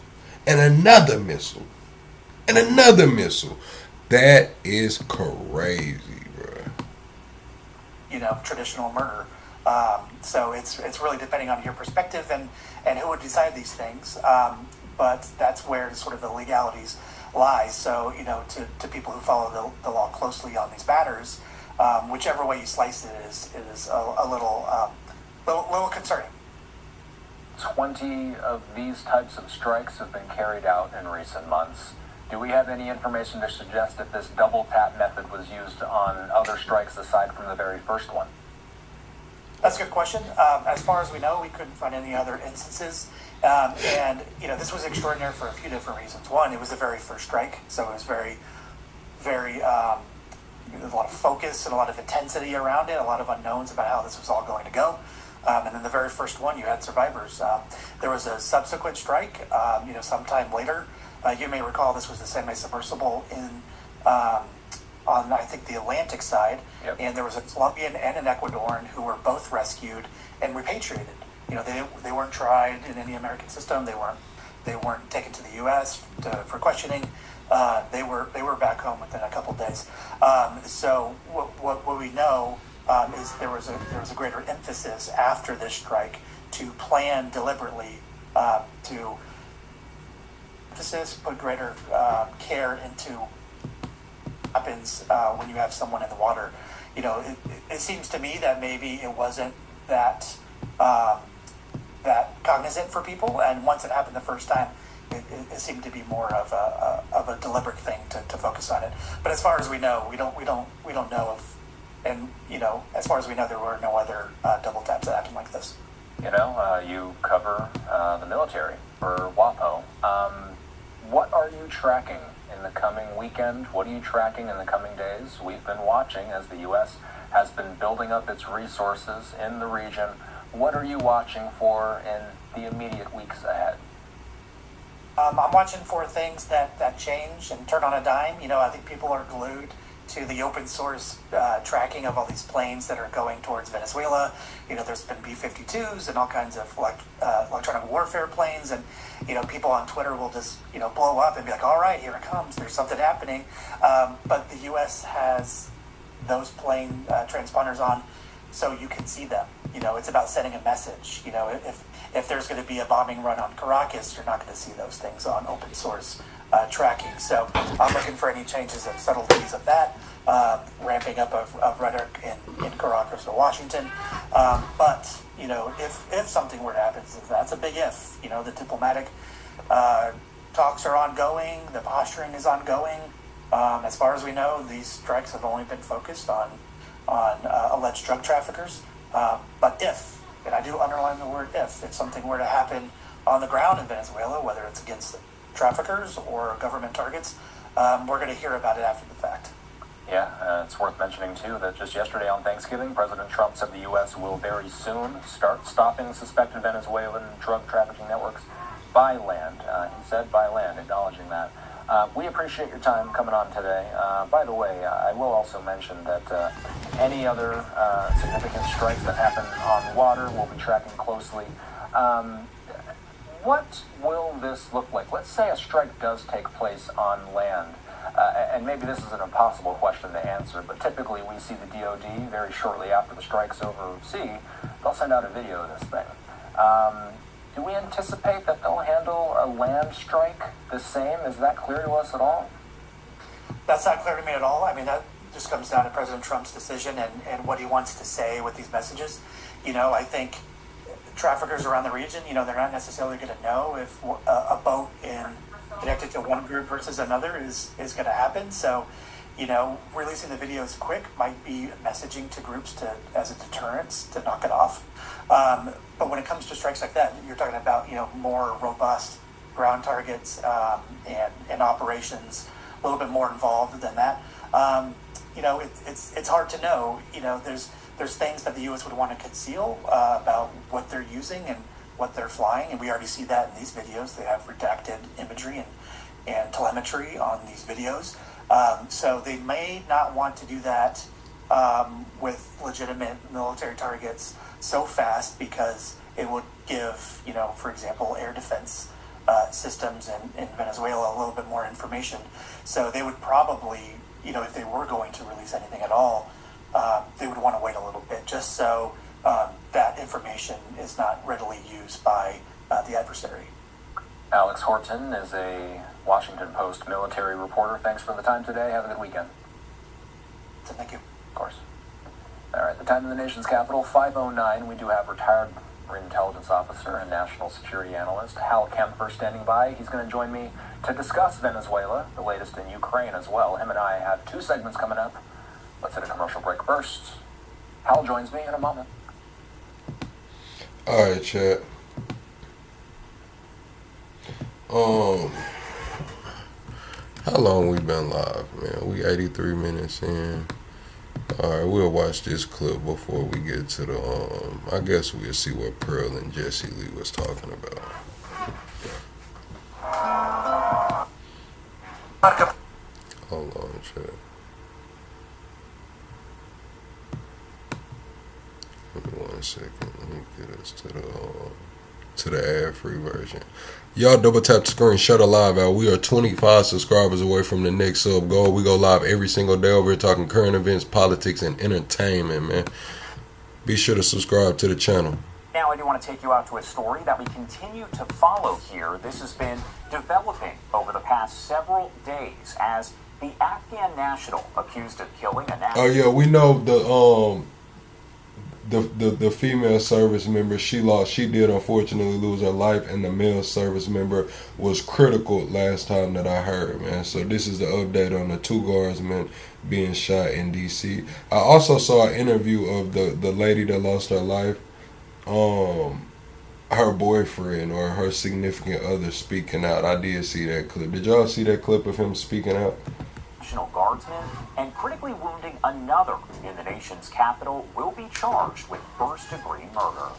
and another missile, and another missile. That is crazy, bro. Traditional murder. So it's really depending on your perspective and who would decide these things. But that's where sort of the legalities lie. So, to people who follow the law closely on these matters, whichever way you slice it is a little concerning. 20 of these types of strikes have been carried out in recent months. Do we have any information to suggest that this double tap method was used on other strikes aside from the very first one? That's a good question. As far as we know, we couldn't find any other instances. And this was extraordinary for a few different reasons. One, it was the very first strike, so it was very, very, there's a lot of focus and a lot of intensity around it, a lot of unknowns about how this was all going to go. And then the very first one, you had survivors. There was a subsequent strike, sometime later. You may recall this was the semi-submersible on, I think, the Atlantic side. Yep. And there was a Colombian and an Ecuadorian who were both rescued and repatriated. They weren't tried in any American system. They weren't they weren't taken to the U.S. For questioning. They were back home within a couple days. So what we know is there was a greater emphasis after this strike to plan deliberately to put greater care into what happens when you have someone in the water. It seems to me that maybe it wasn't that cognizant for people, and once it happened the first time, it seemed to be more of a deliberate thing to focus on it. But as far as we know, we don't know of, and as far as we know, there were no other double taps that happened like this. You cover the military for WAPO. What are you tracking in the coming weekend? What are you tracking in the coming days? We've been watching as the U.S. has been building up its resources in the region. What are you watching for in the immediate weeks ahead? I'm watching for things that change and turn on a dime. I think people are glued to the open source tracking of all these planes that are going towards Venezuela. There's been B-52s and all kinds of electronic warfare planes, and people on Twitter will just blow up and be like, all right, here it comes, there's something happening. But the U.S. has those plane transponders on, so you can see them. It's about sending a message. If there's going to be a bombing run on Caracas, you're not going to see those things on open source tracking. So I'm looking for any changes of subtleties of that, ramping up of rhetoric in Caracas or Washington. But if something were to happen, that's a big if. The diplomatic talks are ongoing, the posturing is ongoing. As far as we know, these strikes have only been focused on alleged drug traffickers. But if, and I do underline the word if something were to happen on the ground in Venezuela, whether it's against the traffickers or government targets, we're going to hear about it after the fact. Yeah, it's worth mentioning, too, that just yesterday on Thanksgiving, President Trump said the U.S. will very soon start stopping suspected Venezuelan drug trafficking networks by land. He said by land, acknowledging that. We appreciate your time coming on today. By the way, I will also mention that any other significant strikes that happen on water we'll be tracking closely. What will this look like? Let's say a strike does take place on land. And maybe this is an impossible question to answer, but typically we see the DOD very shortly after the strike's over sea, they'll send out a video of this thing. Do we anticipate that they'll handle a land strike the same? Is that clear to us at all? That's not clear to me at all. I mean, that just comes down to President Trump's decision and what he wants to say with these messages. I think traffickers around the region, they're not necessarily going to know if a boat connected to one group versus another is going to happen. So, releasing the videos quick might be messaging to groups as a deterrence to knock it off. But when it comes to strikes like that, you're talking about, more robust ground targets and operations, a little bit more involved than that. It's hard to know. There's things that the U.S. would want to conceal about what they're using and what they're flying, and we already see that in these videos. They have redacted imagery and telemetry on these videos. So they may not want to do that with legitimate military targets so fast, because it would give, for example, air defense systems in Venezuela a little bit more information. So they would probably, if they were going to release anything at all, they would want to wait a little bit just so that information is not readily used by the adversary. Alex Horton is a Washington Post military reporter. Thanks for the time today. Have a good weekend. Thank you. Of course. All right, the time in the nation's capital, 5:09. We do have retired intelligence officer and national security analyst Hal Kempfer standing by. He's going to join me to discuss Venezuela, the latest in Ukraine as well. Him and I have 2 segments coming up. Let's hit a commercial break first. Hal joins me in a moment. All right, chat. How long we been live, man? We 83 minutes in. All right, we'll watch this clip before we get to the. I guess we'll see what Pearl and Jesse Lee was talking about. Hold on, chat. Give me 1 second. Let me get us to to the ad-free version. Y'all double tap the screen, shut a live out. We are 25 subscribers away from the next sub goal. We go live every single day over here talking current events, politics, and entertainment, man. Be sure to subscribe to the channel. Now I do want to take you out to a story that we continue to follow here. This has been developing over the past several days as the Afghan national accused of killing a national... Oh yeah, we know the female service member, she did unfortunately lose her life, and the male service member was critical last time that I heard, man. So this is the update on the 2 guardsmen being shot in DC. I also saw an interview of the lady that lost her life, her boyfriend or her significant other speaking out. I did see that clip. Did y'all see that clip of him speaking out? National Guardsman and critically wounding another in the nation's capital will be charged with first-degree murder.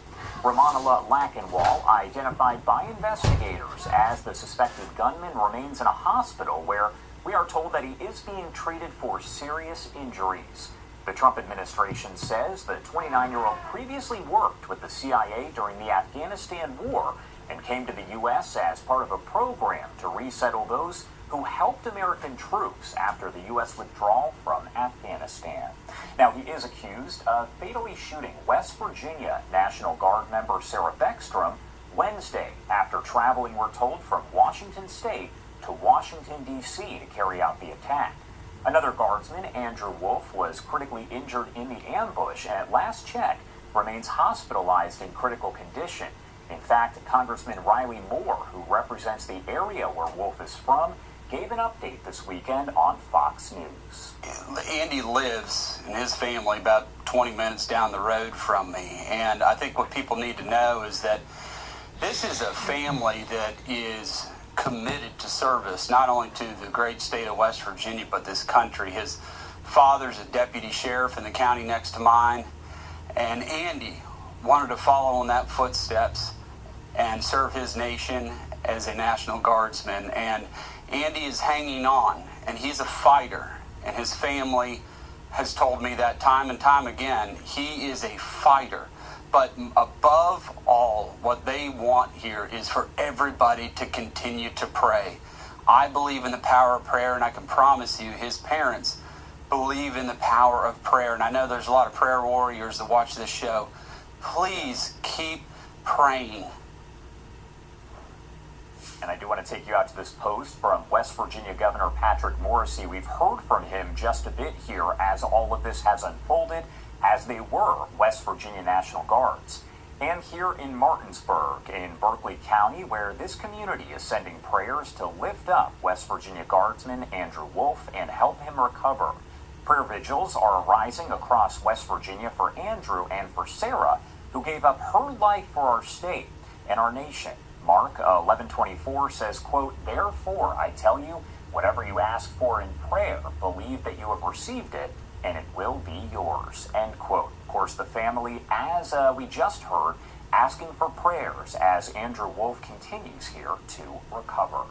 Ramanullah Lakanwal, identified by investigators as the suspected gunman, remains in a hospital where we are told that he is being treated for serious injuries. The Trump administration says the 29-year-old previously worked with the CIA during the Afghanistan war and came to the U.S. as part of a program to resettle those who helped American troops after the U.S. withdrawal from Afghanistan. Now, he is accused of fatally shooting West Virginia National Guard member Sarah Beckstrom Wednesday after traveling, we're told, from Washington State to Washington, D.C. to carry out the attack. Another guardsman, Andrew Wolf, was critically injured in the ambush and at last check remains hospitalized in critical condition. In fact, Congressman Riley Moore, who represents the area where Wolf is from, gave an update this weekend on Fox News. Andy lives and his family about 20 minutes down the road from me, and I think what people need to know is that this is a family that is committed to service, not only to the great state of West Virginia, but this country. His father's a deputy sheriff in the county next to mine, and Andy wanted to follow in that footsteps and serve his nation as a National Guardsman. And Andy is hanging on, and he's a fighter, and his family has told me that time and time again. He is a fighter. But above all, what they want here is for everybody to continue to pray. I believe in the power of prayer, and I can promise you his parents believe in the power of prayer. And I know there's a lot of prayer warriors that watch this show. Please keep praying. And I do want to take you out to this post from West Virginia Governor Patrick Morrisey. We've heard from him just a bit here as all of this has unfolded, as they were West Virginia National Guards. And here in Martinsburg, in Berkeley County, where this community is sending prayers to lift up West Virginia Guardsman Andrew Wolf and help him recover. Prayer vigils are arising across West Virginia for Andrew and for Sarah, who gave up her life for our state and our nation. Mark 11:24 says, quote, "Therefore, I tell you, whatever you ask for in prayer, believe that you have received it, and it will be yours," end quote. Of course, the family, as we just heard, asking for prayers as Andrew Wolf continues here to recover.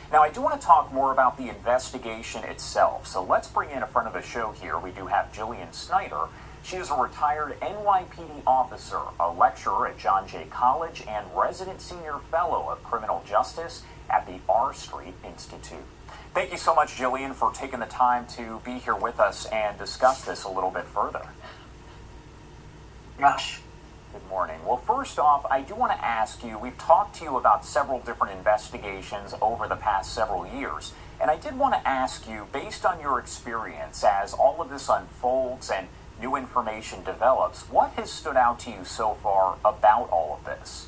Now, I do want to talk more about the investigation itself, so let's bring in front of the show here. We do have Jillian Snyder. She is a retired NYPD officer, a lecturer at John Jay College, and resident senior fellow of criminal justice at the R Street Institute. Thank you so much, Jillian, for taking the time to be here with us and discuss this a little bit further. Rush. Good morning. Well, first off, I do want to ask you, we've talked to you about several different investigations over the past several years, and I did want to ask you, based on your experience as all of this unfolds and new information develops, what has stood out to you so far about all of this?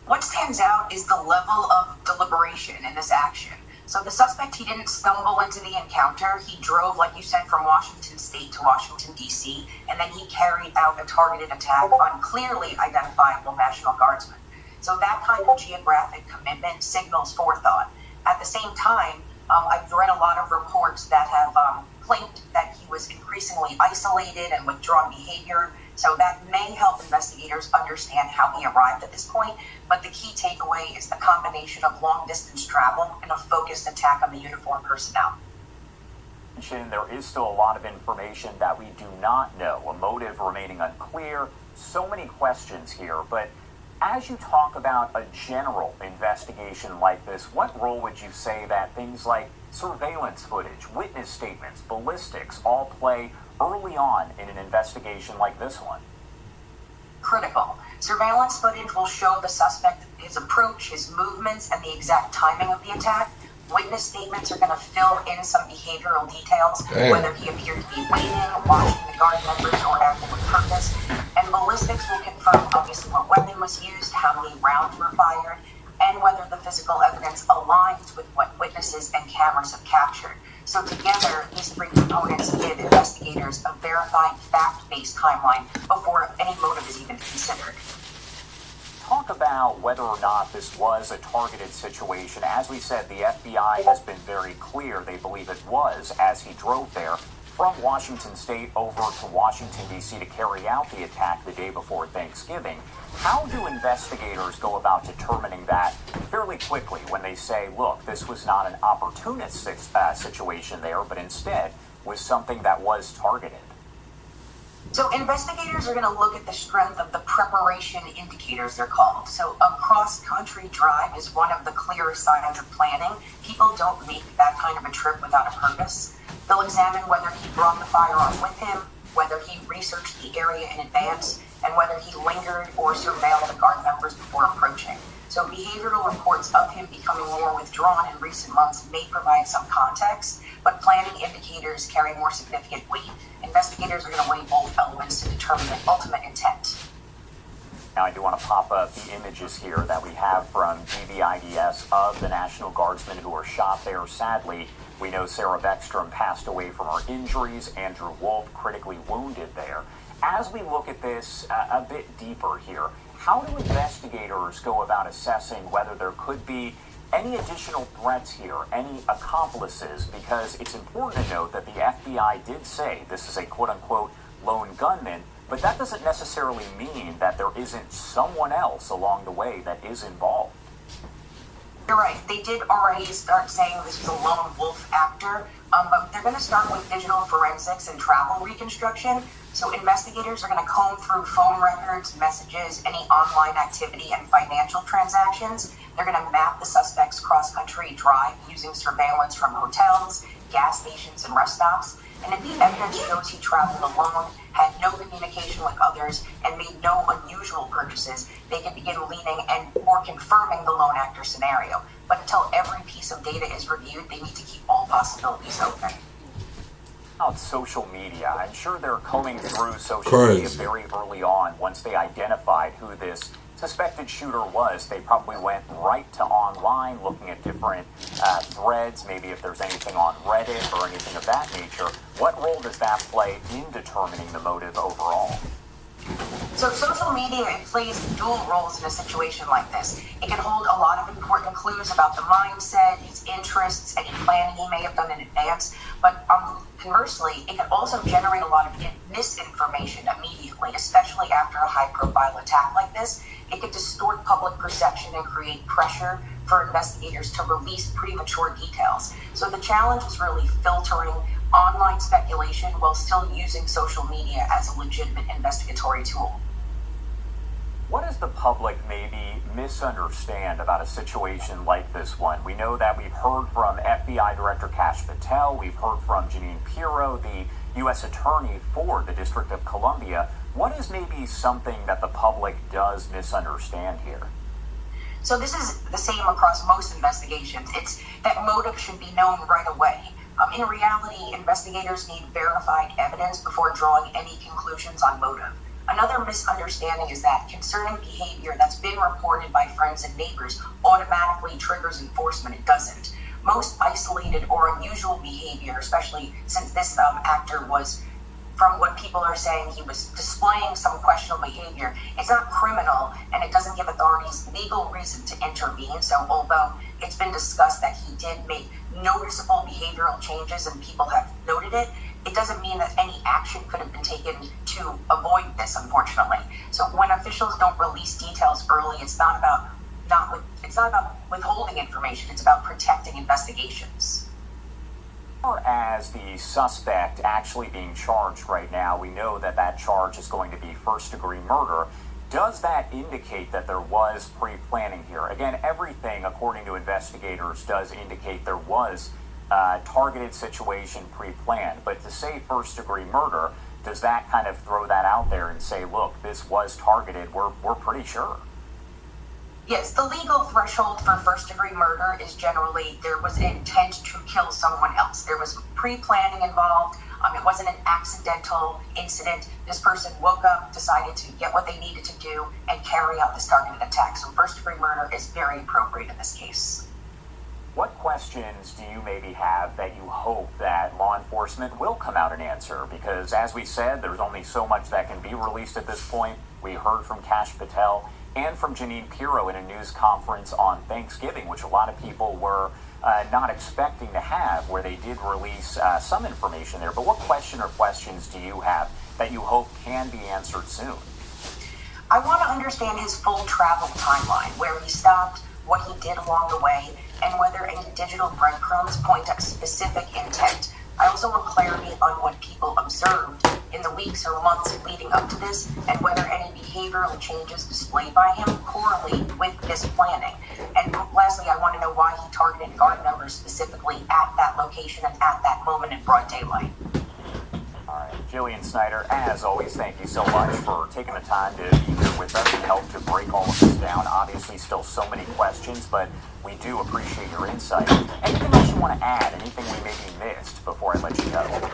What stands out is the level of deliberation in this action. So the suspect, he didn't stumble into the encounter. He drove, like you said, from Washington State to Washington, D.C., and then he carried out a targeted attack on clearly identifiable National Guardsmen. So that kind of geographic commitment signals forethought. At the same time, I've read a lot of reports that have claimed that he was increasingly isolated and withdrawn behavior. So that may help investigators understand how he arrived at this point. But the key takeaway is the combination of long-distance travel and a focused attack on the uniformed personnel. There is still a lot of information that we do not know, a motive remaining unclear, so many questions here, but As you talk about a general investigation like this, what role would you say that things like surveillance footage, witness statements, ballistics all play early on in an investigation like this one? Critical. Surveillance footage will show the suspect his approach, his movements, and the exact timing of the attack. Witness statements are going to fill in some behavioral details, whether he appeared to be waiting, watching the guard members, or acting with purpose. And ballistics will confirm, obviously, what weapon was used, how many rounds were fired, and whether the physical evidence aligns with what witnesses and cameras have captured. So together, these three components give investigators a verified, fact-based timeline before any motive is even considered. Talk about whether or not this was a targeted situation. As we said, the FBI has been very clear they believe it was as he drove there from Washington State over to Washington, D.C. to carry out the attack the day before Thanksgiving. How do investigators go about determining that fairly quickly when they say, look, this was not an opportunistic situation there, but instead was something that was targeted? So investigators are going to look at the strength of the preparation indicators, they're called. So a cross-country drive is one of the clearest signs of planning. People don't make that kind of a trip without a purpose. They'll examine whether he brought the firearm with him, whether he researched the area in advance, and whether he lingered or surveilled the guard members before approaching. So behavioral reports of him becoming more withdrawn in recent months may provide some context, but planning indicators carry more significant weight. Investigators are going to weigh both elements to determine the ultimate intent. Now, I do want to pop up the images here that we have from GVIDS of the National Guardsmen who were shot there. Sadly, we know Sarah Beckstrom passed away from her injuries. Andrew Wolf critically wounded there. As we look at this a bit deeper here, how do investigators go about assessing whether there could be any additional threats here, any accomplices? Because it's important to note that the FBI did say this is a quote-unquote lone gunman, but that doesn't necessarily mean that there isn't someone else along the way that is involved. You're right. They did already start saying this was a lone wolf actor, but they're going to start with digital forensics and travel reconstruction. So investigators are going to comb through phone records, messages, any online activity, and financial transactions. They're going to map the suspect's cross-country drive using surveillance from hotels, gas stations, and rest stops. And if the evidence shows he traveled alone, had no communication with others, and made no unusual purchases, they can begin leaning and or confirming the lone actor scenario. But until every piece of data is reviewed, they need to keep all possibilities open. About social media, I'm sure they're combing through social media very early on. Once they identified who this suspected shooter was, they probably went right to online, looking at different threads, maybe if there's anything on Reddit or anything of that nature. What role does that play in determining the motive overall? So social media, it plays dual roles in a situation like this. It can hold a lot of important clues about the mindset, his interests, any planning he may have done in advance, but conversely, it can also generate a lot of misinformation immediately, especially after a high-profile attack like this. It could distort public perception and create pressure for investigators to release premature details. So the challenge is really filtering online speculation while still using social media as a legitimate investigatory tool. What does the public maybe misunderstand about a situation like this one? We know that we've heard from FBI Director Kash Patel, we've heard from Janine Pirro, the U.S. Attorney for the District of Columbia. What is maybe something that the public does misunderstand here? So this is the same across most investigations. It's that motive should be known right away. In reality, investigators need verified evidence before drawing any conclusions on motive. Another misunderstanding is that concerning behavior that's been reported by friends and neighbors automatically triggers enforcement. It doesn't. Most isolated or unusual behavior, especially since this actor was, from what people are saying, he was displaying some questionable behavior, it's not criminal, and it doesn't give authorities legal reason to intervene. So although it's been discussed that he did make noticeable behavioral changes and people have noted it, it doesn't mean that any action could have been taken to avoid this, unfortunately. So when officials don't release details early, it's not about withholding information, it's about protecting investigations. As the suspect actually being charged right now, we know that that charge is going to be first-degree murder. Does that indicate that there was pre-planning here? Again, everything, according to investigators, does indicate there was a targeted situation pre-planned. But to say first-degree murder, does that kind of throw that out there and say, look, this was targeted? We're pretty sure. Yes, the legal threshold for first-degree murder is generally there was an intent to kill someone else. There was pre-planning involved. It wasn't an accidental incident. This person woke up, decided to get what they needed to do, and carry out this targeted attack. So first-degree murder is very appropriate in this case. What questions do you maybe have that you hope that law enforcement will come out and answer? Because as we said, there's only so much that can be released at this point. We heard from Kash Patel and from Janine Pirro in a news conference on Thanksgiving, which a lot of people were not expecting to have, where they did release some information there. But what question or questions do you have that you hope can be answered soon? I want to understand his full travel timeline, where he stopped, what he did along the way, and whether any digital breadcrumbs point to specific intent. I also want clarity on what people observed in the weeks or months leading up to this, and whether any behavioral changes displayed by him correlate with this planning. And lastly, I want to know why he targeted guard members specifically at that location and at that moment in broad daylight. All right, Jillian Snyder, as always, thank you so much for taking the time to be here with us and help to break all of this down. Obviously, still so many questions, but we do appreciate your insight. Anything else you want to add? Anything we maybe missed before I let you go?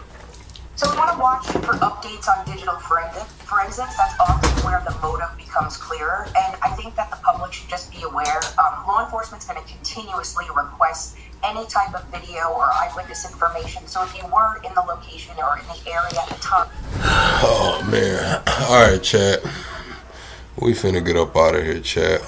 So we want to watch for updates on digital forensics. That's often where the motive becomes clearer. And I think that the public should just be aware. Law enforcement's going to continuously request any type of video or eyewitness information. So if you were in the location or in the area at the time. Oh, man. All right, chat. We finna get up out of here, chat.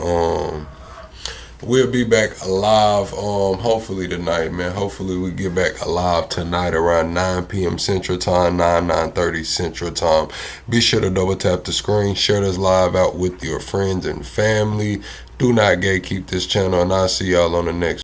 We'll be back live hopefully tonight, man. Hopefully we get back live tonight around 9 p.m. Central Time, 9:30 Central Time. Be sure to double tap the screen, share this live out with your friends and family. Do not gatekeep this channel, and I'll see y'all on the next